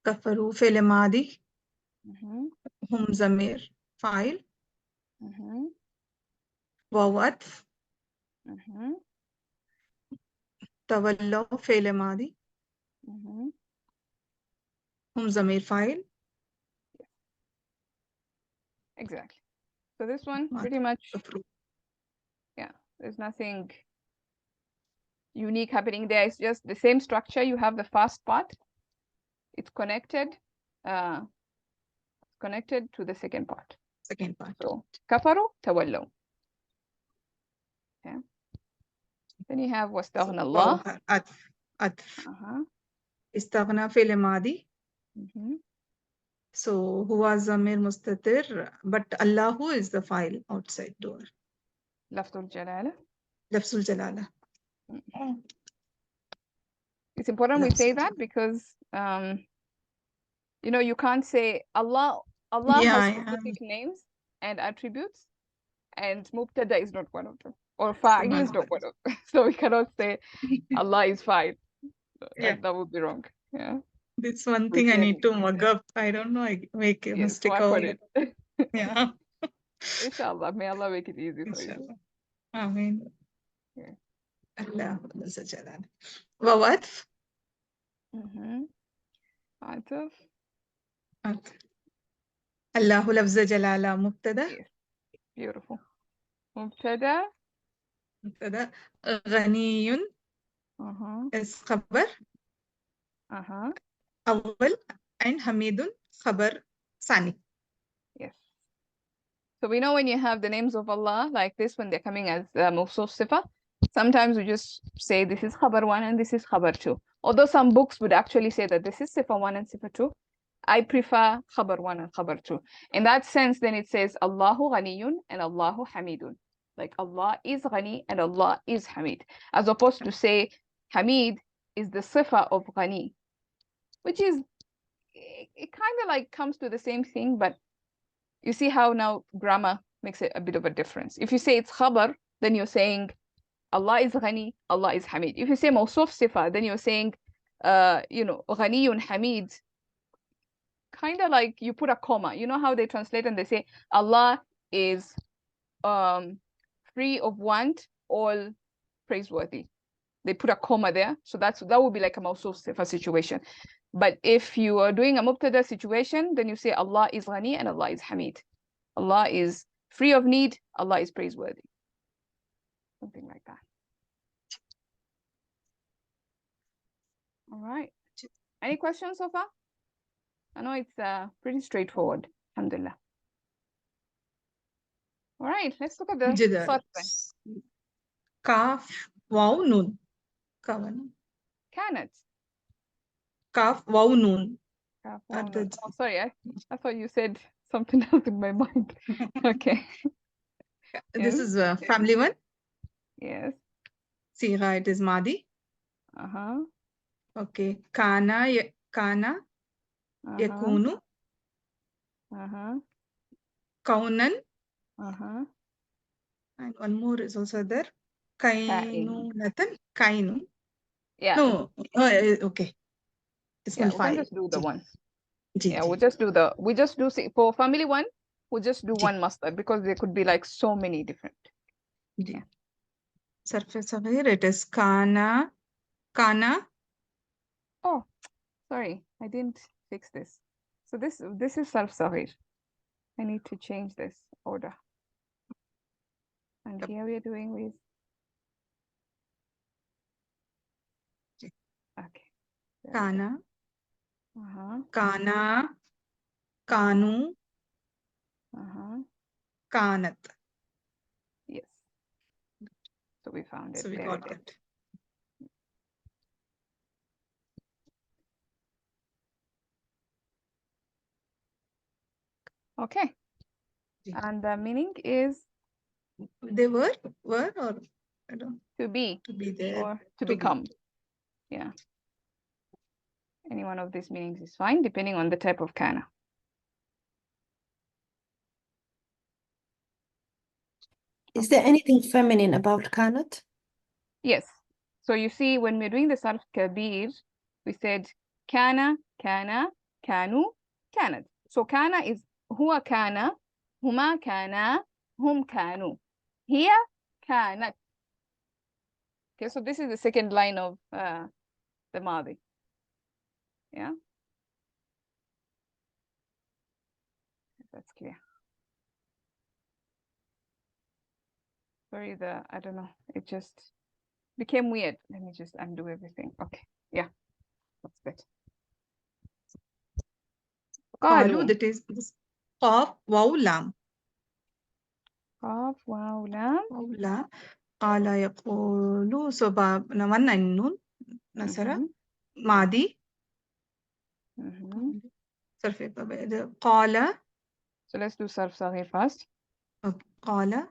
كفروا فعل ماضي. هم ضمير فاعل. واو عطف. تولوا فعل ماضي. هم ضمير فاعل. Exactly. So this one pretty much, yeah, there's nothing unique happening there. It's just the same structure. You have the first part. It's connected to the second part. So kafaru tawallaw. Okay. Then you have واستغنى الله. عطف. استغنى فعل ماضي. So huwa zamir mustatir, but Allahu is the file outside door. Lafzul jalala. Lafzul jalala. It's important we say that because you can't say Allah has specific names and attributes, and mubtada is not one of them, or fa'il is not one of them. So we cannot say Allah is fa'il. That would be wrong. Yeah. This one thing I need to mug up. I don't know. I make a mistake of it. Yeah. Inshallah. May Allah make it easy for you. Ameen. Allah jalal. Wawatf. Ataf. Allahu lafza jalala mubtada. Yes. Beautiful. Mubtada. Ghaniyun is khabar. Awwal and Hamidun khabar sani. Yes. So we know when you have the names of Allah like this, when they're coming as mawsuf sifa, sometimes we just say this is khabar 1 and this is khabar 2. Although some books would actually say that this is Sifa 1 and Sifa 2, I prefer Khabar 1 and Khabar 2. In that sense, then it says Allahu Ghaniyun and Allahu Hamidun. Like Allah is Ghani and Allah is Hamid. As opposed to say Hamid is the Sifa of Ghani, which is, it kind of like comes to the same thing, but you see how now grammar makes it a bit of a difference. If you say it's Khabar, then you're saying Allah is Ghani, Allah is Hamid. If you say Mawsuf Sifa, then you're saying, Ghaniyun Hamid, kind of like you put a comma. You know how they translate and they say Allah is free of want, all praiseworthy. They put a comma there, so that would be like a Mawsuf Sifa situation. But if you are doing a Mubtada situation, then you say Allah is Ghani and Allah is Hamid. Allah is free of need, Allah is praiseworthy. Something like that. All right. Any questions so far? I know it's pretty straightforward. Alhamdulillah. All right, let's look at the Sarf. Kaf, waw, nun. Kanat. Kaf, waw, nun. Kaf, waw, nun. Oh, sorry, I thought you said something else in my mind. Okay. This is family one. Yes. Sigha, it is Madi. Okay. Kana, yakunu. Kaunan. And one more is also there. Kainunatan. Kainu. Yeah. No. Okay. Yeah, we can just do the one. Yeah, we just do for family one, we'll just do one mustard because there could be like so many different. Yeah. Surface Saghir, it is Kana. Oh, sorry, I didn't fix this. So this is Sarf Saghir. I need to change this order. And here we are doing with. Okay. Kana. Kana. Kanu. Kanat. Yes. So we found it. So we got it. Okay. And the meaning is? They were or I don't. To be. To be there. Or to become. Yeah. Any one of these meanings is fine, depending on the type of kana. Is there anything feminine about kanat? Yes. So you see, when we're doing the Sarf Kabir, we said kana, kana, kanu, kanat. So kana is huwa kana, huma kana, hum kanu. Here, kanat. Okay, so this is the second line of the Madi. Yeah. That's clear. Sorry, I don't know, it just became weird. Let me just undo everything. Okay, yeah, that's good. Qalu, that is Qaf, waw, lam. Qaf, waw, lam. Lam. Qala yaqulu, so one and nun, nasara, Madi. Qala. So let's do Sarf Saghir first. Okay. Qala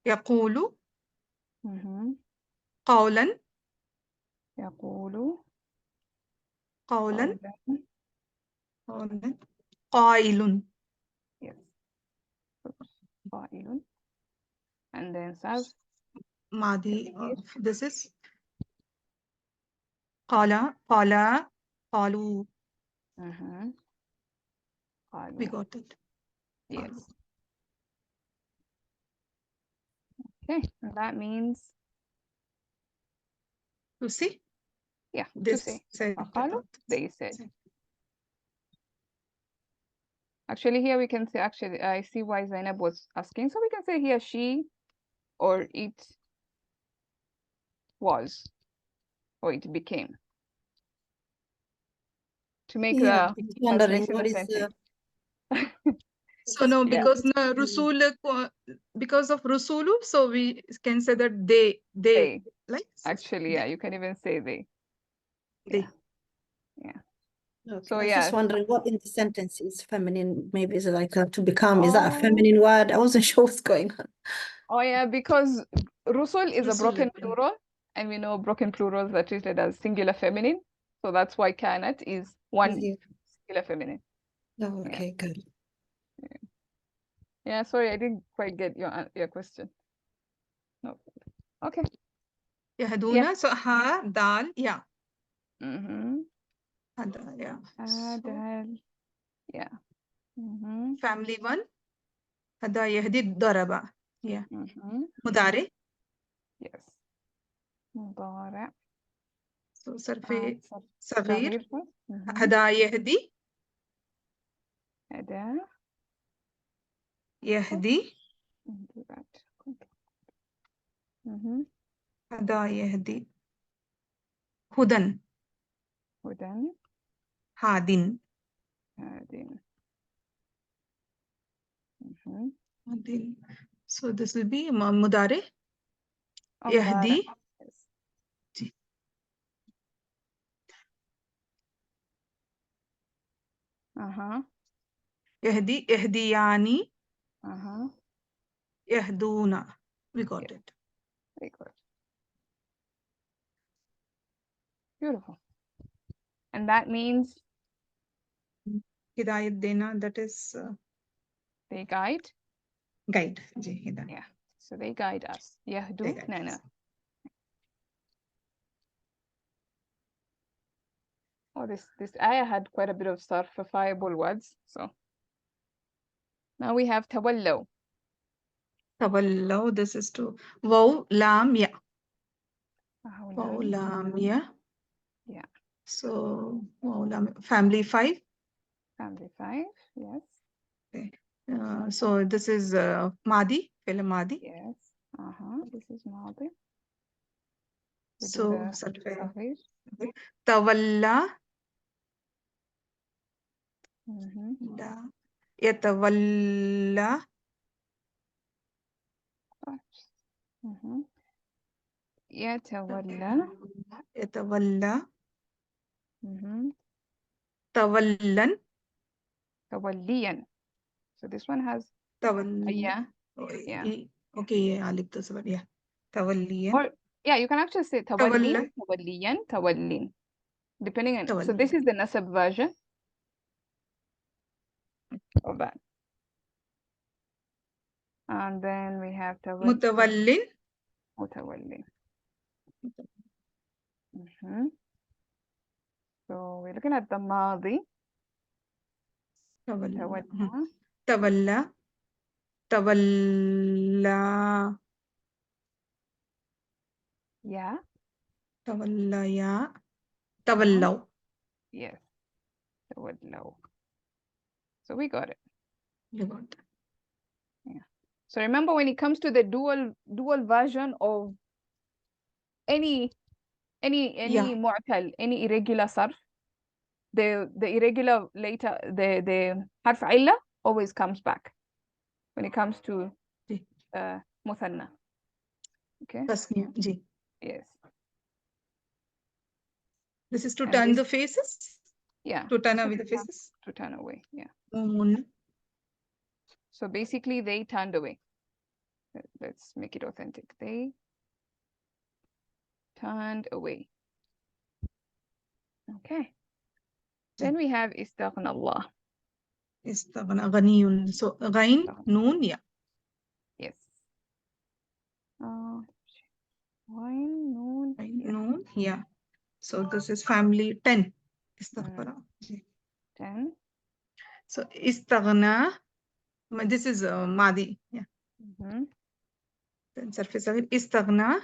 yaqulu. Qawlan. Yaqulu. Qawlan. Qailun. Yes. Qailun. And then Sarf. Madi. This is Qala. Qalu. We got it. Yes. Okay, and that means to see. Yeah, this to see. Said they said. Actually, here we can say, actually, I see why Zainab was asking. So we can say here she, or it was, or it became. To make wondering what is So no, because because of Rusulu, so we can say that they. Like actually, yeah, you can even say they. They. Okay. So I was yeah. just wondering what in the sentence is feminine. Maybe is it like to become? Is that a Oh. feminine word? I wasn't sure what's going on. Oh yeah, because rusul is a Rusul, broken yeah. plural, and we know broken plurals are treated as singular feminine. So that's why kanat is one Yeah. singular feminine. Oh, okay, good. Yeah, sorry, I didn't quite get your question. No. Okay. Yahduna. So ha, dal, ya. Mm-hmm. Hada, yeah. Adal. Yeah. Mm-hmm. Family 1. Hada yahdi daraba. Yeah. Mm-hmm. Mudare. Yes. مضارع. So sarfe صغير. صغير. Mm-hmm. هدا يهدي. أداة. يهدي. Do that. Mm-hmm. هدا يهدي. هدى. هدى. هادٍ. هادٍ. Mm-hmm. هادٍ. So this will be مضارع. مضارع. يهدي. Yes. Uh-huh. يهدي. يهدياني. Uh-huh. يهدون. We got it. Very good. Beautiful. And that means Hidayat dena, that is they guide. guide. Ji, hidayat. Yeah. So they guide us. Yahdu. They guide Nana. us. Oh, this ayah had quite a bit of sarfifiable words. So now we have tawallaw. Tawallaw, this is to waw, lam, ya. Waw, lam. lam, ya. Yeah. So waw, lam, family 5. Family 5. Yes. Okay. So this is Madi, fi'l Madi. Yes. This is Madi. So sarfe. Sahir. Tawalla. Mm-hmm. Yatawalla. Mm-hmm. Yatawalla. Yatawalla. Mm-hmm. Tawallan. Tawalliyan. So this one has Tawalliyan. yeah. Okay, alif to sabad. Yeah. Tawalliyan. Or yeah, you can actually say tawallin, Tawalla. tawalliyan, tawallin. Depending on Tawallin. so this is the nasab version of that. And then we have Mutawallin. mutawallin. So we're looking at the madi. Tawalla. Tawalla. Tawalla. Tawalla. Yeah. Tawalla ya. Tawallaw. Yes. Tawallaw. So we got it. You got it. Yeah. So remember when it comes to the dual version of any mu'tal, any irregular sarf, the irregular later, the harf illa always comes back when it comes to muthanna. Okay. Tasniya. Ji. Yes. This is to And turn this- the faces. Yeah. To turn away the faces. To turn away. Yeah. Mun. So basically they turned away. Let's make it authentic. They turned away. Okay. Then we have istaghna Allah. Istaghna ghaniyun. So ghain, noon, ya. Yes. Ghain, noon, ya. Noon, ya. So this is family 10. Istaghfara. 10. So istaghna. This is Madi. Yeah. Then surface of it. Istaghna.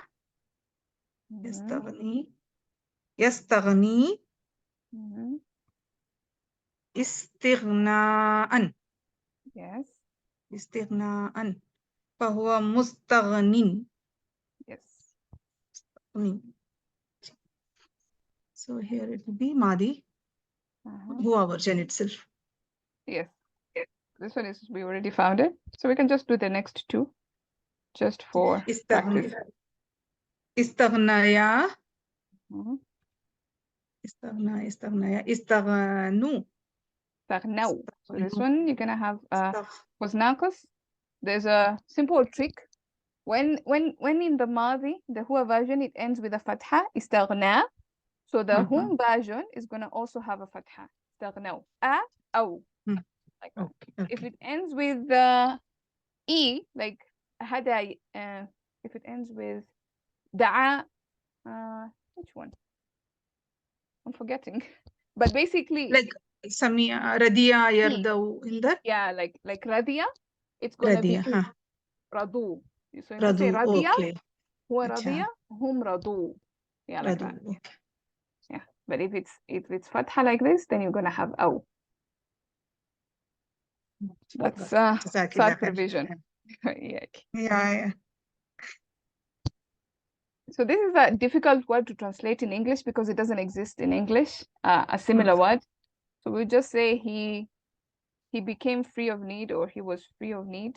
Yastaghni. Yastaghni. Istighna'an. Yes. Istighna'an. Fahuwa mustaghnin. Yes. So here it will be Madi. Huwa version itself. Yes. This one is, we already found it. So we can just do the next two. Just for practice. Istaghnaya. استغنى استغنوا استغنوا. So this استغنوا one you're gonna have استغ was naqas. There's a simple trick. When in the Madi, the Huwa version, it ends with a fatha, استغنى. So the Hum version is gonna also have a fatha. استغنوا. أو. Like that. okay If it ends with E, like هذا, if it ends with دعا, which one? I'm forgetting. But basically, like Samia Radia Yardau in that yeah, like Radia, it's gonna be Radia Radu. So you might say Radu Radia, okay Huwa Acha. Radia, Hum Radu. Yeah, like Radu that. okay Yeah. But if it's fatha like this, then you're gonna have aw. That's Jazakallah Sarf khair. revision. Yeah. Yeah. So this is a difficult word to translate in English because it doesn't exist in English, a similar word. So we just say he became free of need, or he was free of need.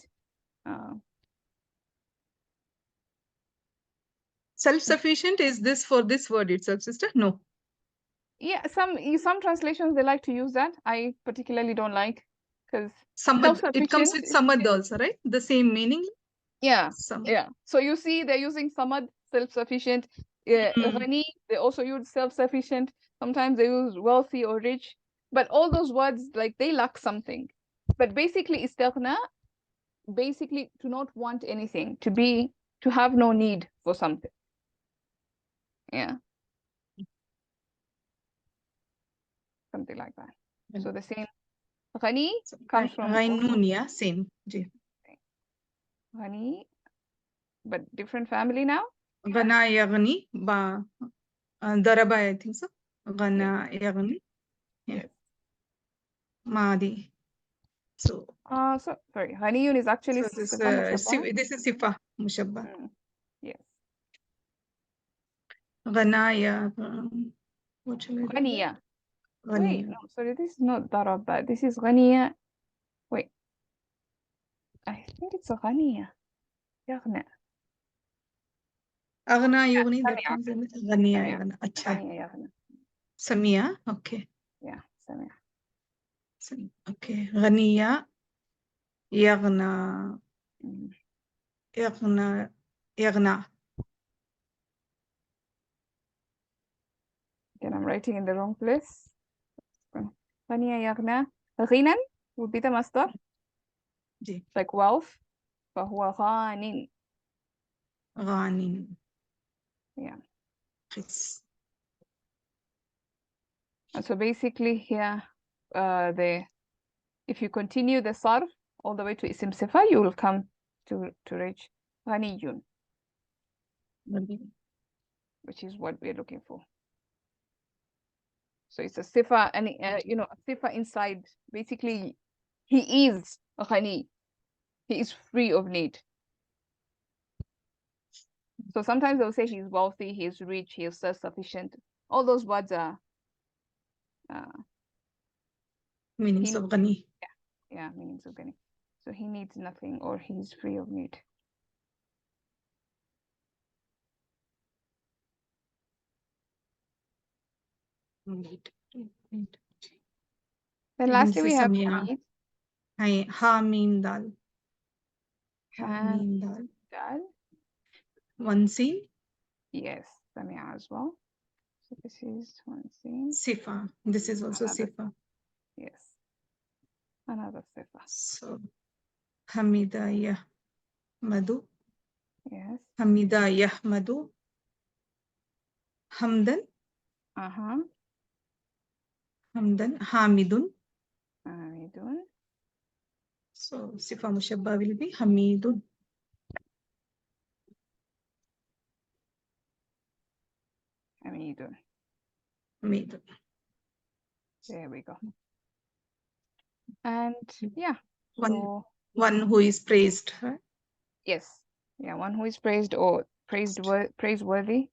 Self-sufficient is this for this word itself, sister? No. Yeah, some translations they like to use that. I particularly don't like, because Samad, it comes self-sufficient with is, samad also, right? The same meaning. yeah, Samad. yeah. So you see, they're using samad, self-sufficient. Ghani, they also use self-sufficient. Sometimes they use wealthy or rich. But all those words, like, they lack something. But basically, istighna, basically to not want anything, to have no need for something. Yeah. Something like that. So the same ghani comes from Ghainun, yeah, same. Ji. ghani, but different family now. Ghana yaghni ba daraba, I think so. Ghana yaghni. Yeah. Yes. Madi. So So sorry, ghaniyun is actually this sifa mushabbaha. this is sifa mushabba. Yes. Ghana ya what shall I do? Ghaniya. Wait, Ghaniya. no, sorry, this is not daraba. This is ghaniya. Wait. I think it's a ghaniya. Yaghna. Aghna yughni, that Samia. comes in Ghaniya Samia. yaghna. Acha. Ghaniya yaghna. Samia, okay. Yeah, samia. Okay. Ghaniya yaghna. يغنى Again, I'm writing in the wrong place. Ghaniya yaghna. Ghinan would be the masdar, جي like wealth. فهو غان. غان Yeah. قس. And so basically here, if you continue the sarf all the way to isim sifa, you will come to reach ghaniyun, which is what we're looking for. So it's a sifa, and a sifa inside. Basically, he is ghani. He is free of need. So sometimes they'll say he's wealthy, he's rich, he is self-sufficient. All those words are meanings of غني. Yeah, meanings of ghani. So he needs nothing, or he's free of need. Then lastly we have need. Ha mim dal. Ha mim dal. Dal. One scene. Yes, samia as well. So this is one scene. Sifa. This is also sifa. Yes. Another sifa. So Hamida yahmadu. Yes. Hamida yahmadu. Hamdan. Hamdan. Hamidun. Hamidun. So sifa mushabba will be Hamidun. Hamidun. Hamidun. There we go. And yeah. One who is praised, right? Yes. Yeah, one who is praised or praiseworthy. Praiseworthy.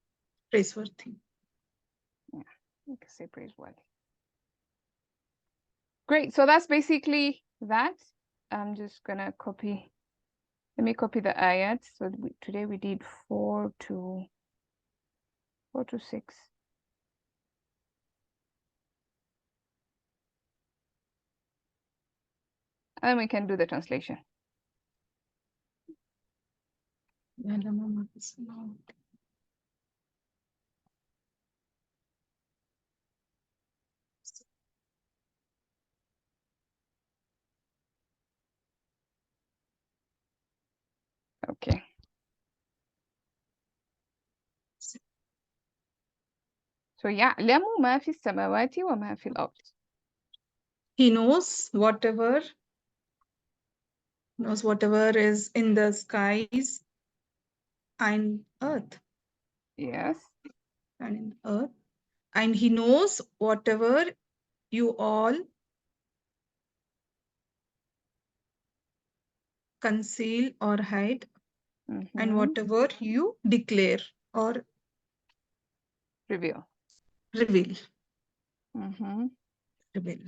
Yeah, you can say praiseworthy. Great. So that's basically that. I'm just gonna copy. Let me copy the ayat. So today we did 4 to 6. And then we can do the translation. Okay. So يعلم ما في السماوات وما في الأرض. He knows whatever is in the skies and earth. Yes. And in earth. And he knows whatever you all conceal or hide, and whatever you declare or Reveal. reveal. Reveal.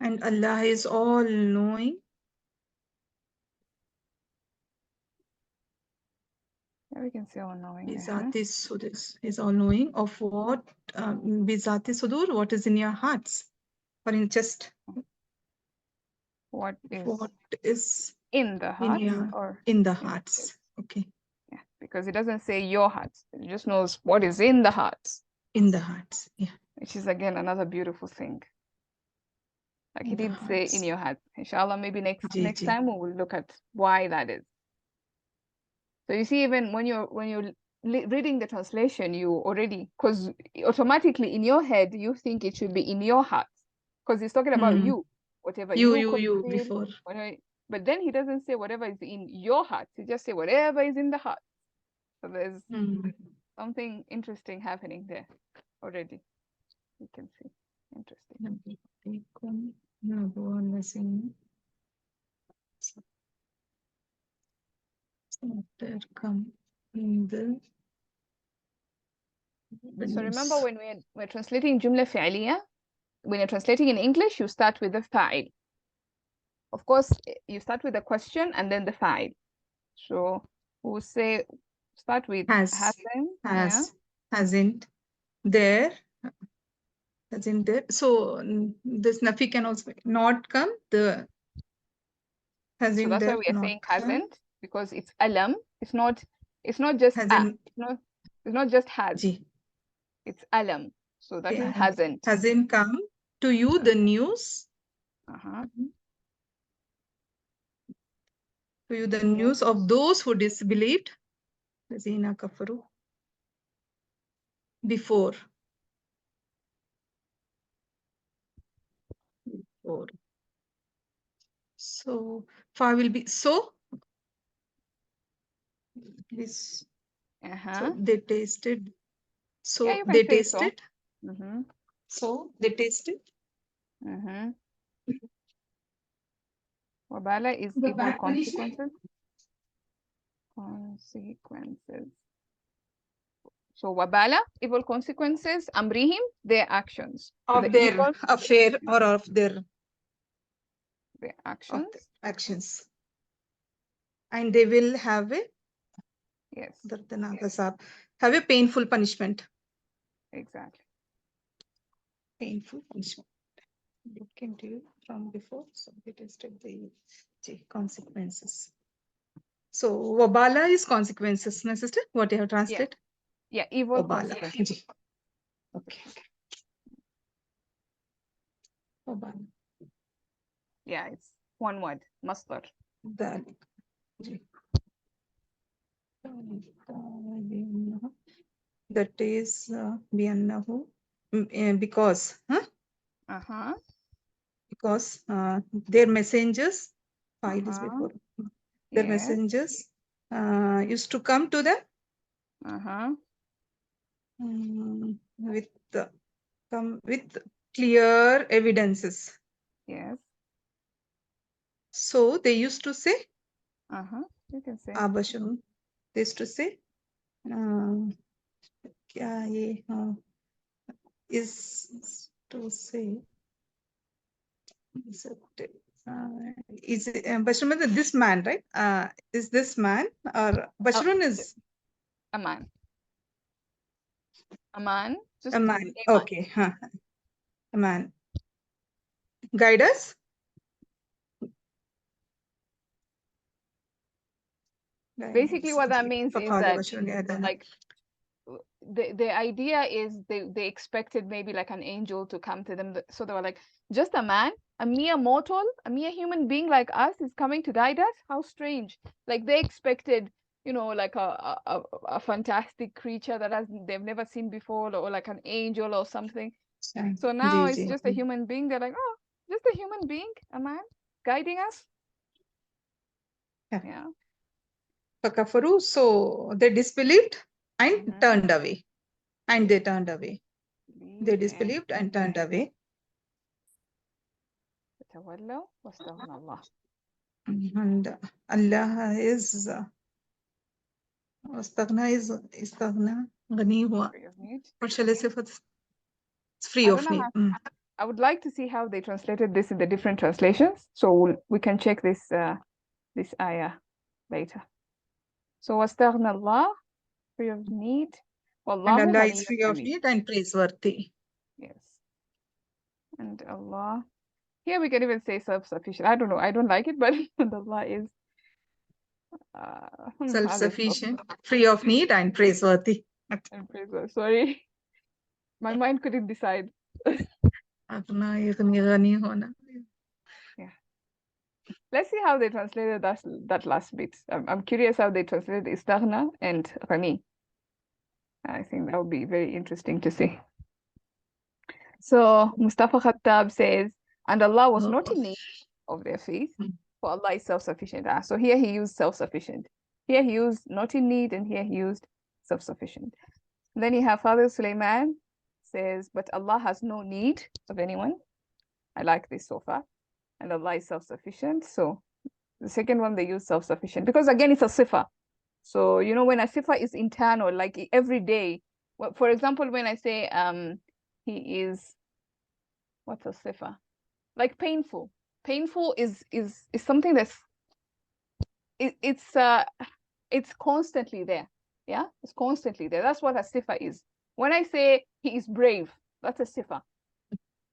And Allah is all knowing. Yeah, we can say all knowing. Bizati Sudur is all knowing of what Bizati Sudur, what is in your hearts or in chest. What is in the heart or in the hearts. Okay. Yeah, because it doesn't say your hearts. It just knows what is in the hearts. In the hearts, yeah. Which is again another beautiful thing. Like he did say in your heart. Inshallah, maybe next time we will look at why that is. So you see, even when you're reading the translation, you already, because automatically in your head you think it should be in your heart, because he's talking about you, whatever you before. Whatever, but then he doesn't say whatever is in your heart. He just say whatever is in the heart. So there's something interesting happening there already. You can see. Interesting. There come in the So remember when we're translating Jumla Fi'liya, when you're translating in English, you start with the fa'il. Of course, you start with the question and then the fa'il. So we'll say, start with hasn't, there, hasn't there. So this nafi can also not come, the hasn't so that's there, why we are saying hasn't, because it's alam. It's not just hasn't, it's not just has. It's alam. So that means hasn't. Hasn't come to you the news. To you the news of those who disbelieved. Before. So far will be so. This. So they tasted. So yeah, they tasted. So. So they tasted. Wabala is evil consequences. Consequences. So wabala, evil consequences, amrihim, their actions. Of their affair or of their actions. Actions. And they will have a have a painful punishment. Exactly. Painful punishment. It came to you from before, so we tested the consequences. So wabala is consequences, no sister? What you have translated? Yeah, evil wabala. Consequences. Okay. Wabala. Yeah, it's one word, masdar. That. That is bi'annahu, because, because their messengers, file is before, their messengers used to come to them with clear evidences. Yes. So they used to say, you can say. They used to say, is to say, is Basharun this man, right? Is this man, or Basharun is a man? A man. Just a man. Okay, a man. guide us. Basically, what that means is that, like, the idea is they expected maybe like an angel to come to them. So they were like, just a man, a mere mortal, a mere human being like us is coming to guide us? How strange. Like they expected, you know, like a fantastic creature that they've never seen before, or like an angel or something. So now it's just a human being. They're like, oh, just a human being, a man guiding us. Yeah. Fakafaru, so they disbelieved and turned away. And they turned away. They disbelieved and turned away. And Allah is Istaghna, Ghani hua. What shall I say for this? It's free of need. I would like to see how they translated this in the different translations. So we can check this this ayah later. So wastaghna Allah, free of need. And Allah is free of need and praiseworthy. Yes. And Allah, here we can even say self-sufficient. I don't know. I don't like it, but Allah is self-sufficient, free of need and praiseworthy. And praiseworthy. Sorry. My mind couldn't decide. Yeah. Let's see how they translated that last bit. I'm curious how they translated istaghna and ghani. I think that would be very interesting to see. So Mustafa Khattab says, and Allah was not in need of their faith, for Allah is self-sufficient. So here he used self-sufficient. Here he used not in need, and here he used self-sufficient. Then you have Father Sulaiman says, but Allah has no need of anyone. I like this so far. And Allah is self-sufficient. So the second one, they use self-sufficient because again, it's a sifa. So, you know, when a sifa is internal, like every day, well, for example, when I say he is, what's a sifa? Like painful. Painful is something that's it's constantly there. Yeah, it's constantly there. That's what a sifa is. When I say he is brave, that's a sifa.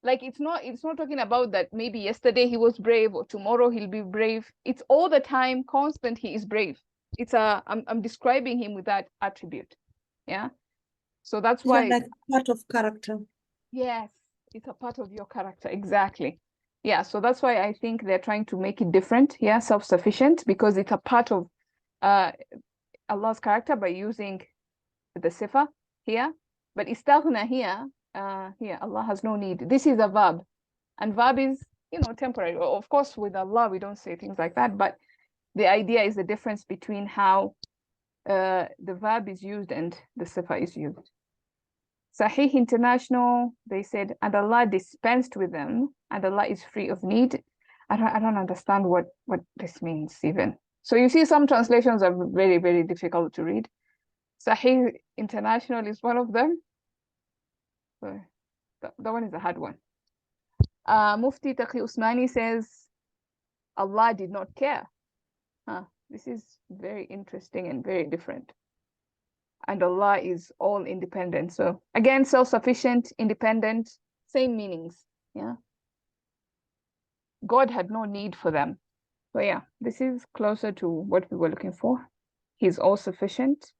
Like it's not talking about that maybe yesterday he was brave or tomorrow he'll be brave. It's all the time, constant, he is brave. It's I'm describing him with that attribute. Yeah. So that's why like part of character. Yes, it's a part of your character. Exactly. Yeah, so that's why I think they're trying to make it different. Yeah, self-sufficient, because it's a part of Allah's character by using the sifa here. But istaghna here, Allah has no need. This is a verb, and verb is, you know, temporary. Of course, with Allah, we don't say things like that, but the idea is the difference between how the verb is used and the sifa is used. Sahih International, they said, and Allah dispensed with them, and Allah is free of need. I don't understand what this means even. So you see, some translations are very, very difficult to read. Sahih International is one of them. So that one is a hard one. Mufti Taqi Usmani says, Allah did not care. This is very interesting and very different. And Allah is all independent. So again, self-sufficient, independent, same meanings. Yeah. God had no need for them. So yeah, this is closer to what we were looking for. He's all sufficient.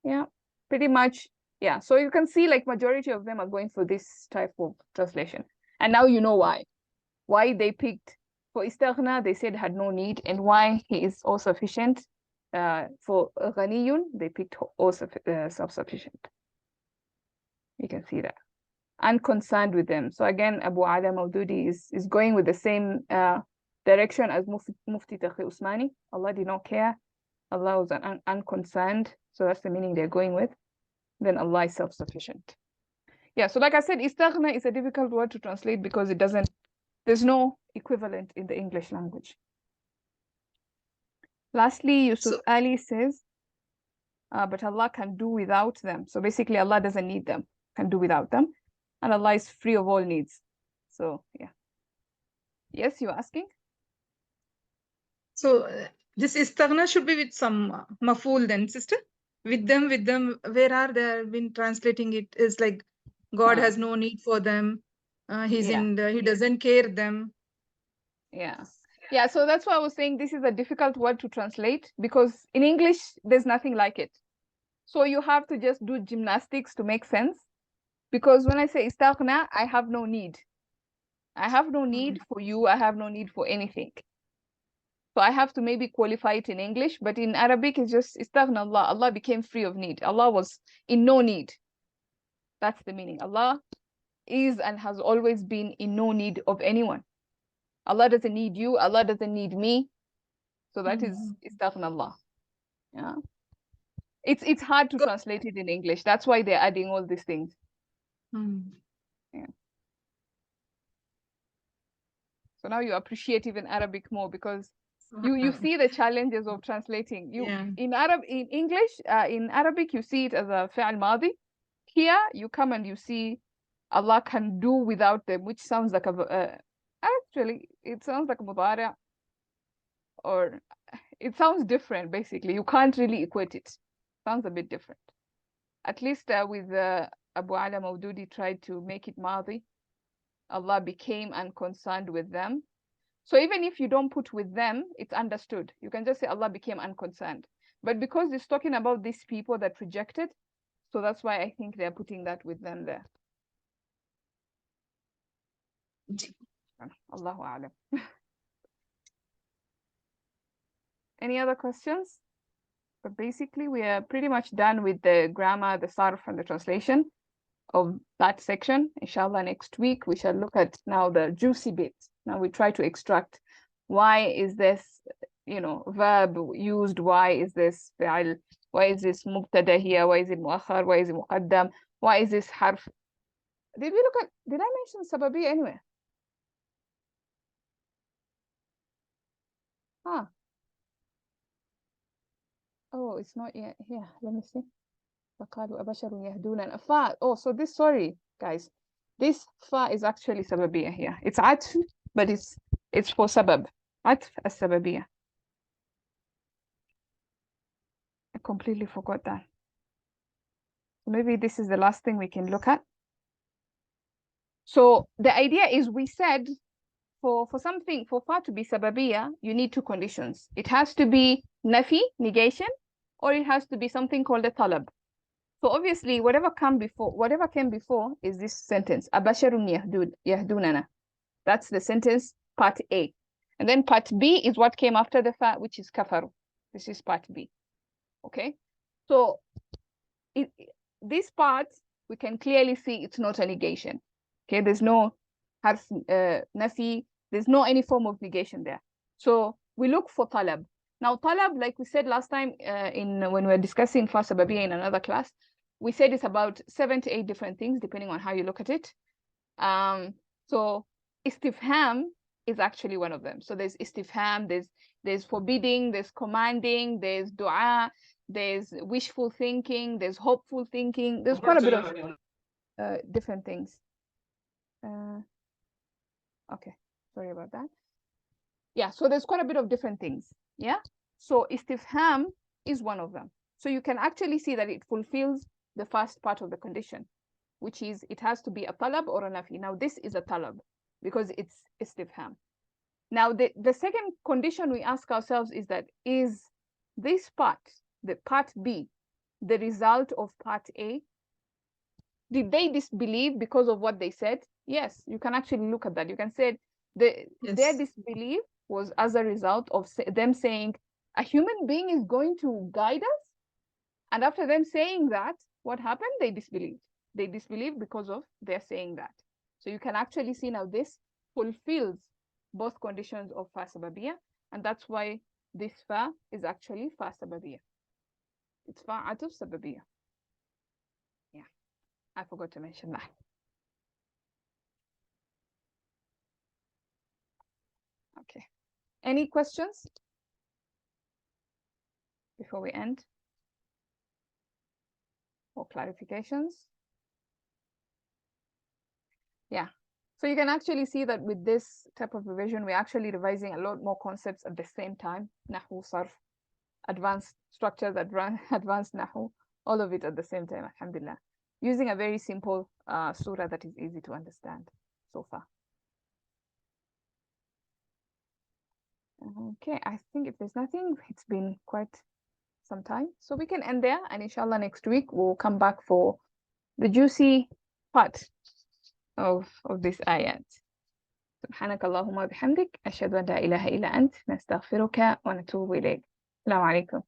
Yeah, pretty much. Yeah. So you can see like majority of them are going for this type of translation. And now you know why. Why they picked for istaghna, they said had no need, and why he is all sufficient. For ghaniyun, they picked also self-sufficient. You can see that. Unconcerned with them. So again, Abu Ala Maududi is going with the same direction as Mufti Taqi Usmani. Allah did not care. Allah was unconcerned. So that's the meaning they're going with. Then Allah is self-sufficient. Yeah, so like I said, istaghna is a difficult word to translate because there's no equivalent in the English language. Lastly, Yusuf Ali says, but Allah can do without them. So basically, Allah doesn't need them, can do without them. And Allah is free of all needs. So, yeah. Yes, you're asking? So, this istaghna should be with some maf'ul then, sister? With them, where are they been translating it is like God has no need for them. He doesn't care them. Yeah. Yeah, so that's why I was saying this is a difficult word to translate, because in English, there's nothing like it. So you have to just do gymnastics to make sense. Because when I say istaghna, I have no need. I have no need for you. I have no need for anything. So I have to maybe qualify it in English, but in Arabic, it's just istaghna Allah. Allah became free of need. Allah was in no need. That's the meaning. Allah is and has always been in no need of anyone. Allah doesn't need you. Allah doesn't need me. So that is istaghna Allah. Yeah. It's hard to translate it in English. That's why they're adding all these things. Yeah. So now you appreciate even Arabic more, because you see the challenges of translating. In English, in Arabic, you see it as a fi'al madi. Here, you come and you see Allah can do without them, which sounds like actually, it sounds like a mudari', or it sounds different, basically. You can't really equate it. Sounds a bit different. At least with Abu Ala Mawdudi tried to make it madi. Allah became unconcerned with them. So even if you don't put with them, it's understood. You can just say Allah became unconcerned. But because it's talking about these people that rejected, so that's why I think they're putting that with them there. Allahu A'lam. Any other questions? But basically, we are pretty much done with the grammar, the sarf, and the translation of that section. Inshallah, next week, we shall look at now the juicy bits. Now we try to extract, why is this, verb used? Why is this fi'al? Why is this mubtada here? Why is it muakhar? Why is it muqaddam? Why is this harf? Did I mention sababi anywhere? Oh, it's not yet here. Let me see. فَقَالُوا أَبَشَرٌ يَهْدُونَنَا fa. Oh, so this, sorry, guys. This fa is actually sababiyah here. It's atf, but it's for sabab. Atf as-sababiyah. I completely forgot that. So maybe this is the last thing we can look at. So the idea is, we said for something, for fa to be sababiyah, you need two conditions. It has to be nafi, negation, or it has to be something called a talab. So obviously, whatever came before is this sentence, Abasharun yahdunana. That's the sentence, part A. And then part B is what came after the fa, which is kafaru. This is part B. Okay? So this part, we can clearly see it's not a negation. Okay? There's no harf nafi, there's no any form of negation there. So we look for talab. Now, talab, like we said last time when we were discussing fa sababiyya in another class, we said it's about 7 to 8 different things, depending on how you look at it. So istifham is actually one of them. So there's istifham, there's forbidding, there's commanding, there's dua, there's wishful thinking, there's hopeful thinking. There's quite a bit of different things. Okay, sorry about that. Yeah, so there's quite a bit of different things. Yeah, so istifham is one of them. So you can actually see that it fulfills the first part of the condition, which is it has to be a talab or a nafi. Now this is a talab because it's istifham. Now the second condition we ask ourselves is that, is this part, the part B, the result of part A? Did they disbelieve because of what they said? Yes, you can actually look at that. You can say their disbelief was as a result of them saying a human being is going to guide us. And after them saying that, what happened? They disbelieved. They disbelieved because of their saying that. So you can actually see now this fulfills both conditions of fa sababiyya, and that's why this fa is actually fa sababiyya. It's fa atuf sababiyya. Yeah, I forgot to mention that. Okay. Any questions before we end? Or clarifications? Yeah. So you can actually see that with this type of revision, we're actually revising a lot more concepts at the same time. Nahw Sarf, advanced structures, advanced Nahw, all of it at the same time, alhamdulillah. Using a very simple surah that is easy to understand so far. Okay, I think if there's nothing, it's been quite some time. So we can end there, and inshallah next week we'll come back for the juicy part of this ayat. سبحانك اللهم وبحمدك أشهد أن لا إله إلا أنت نستغفرك ونتوب إليك. السلام عليكم.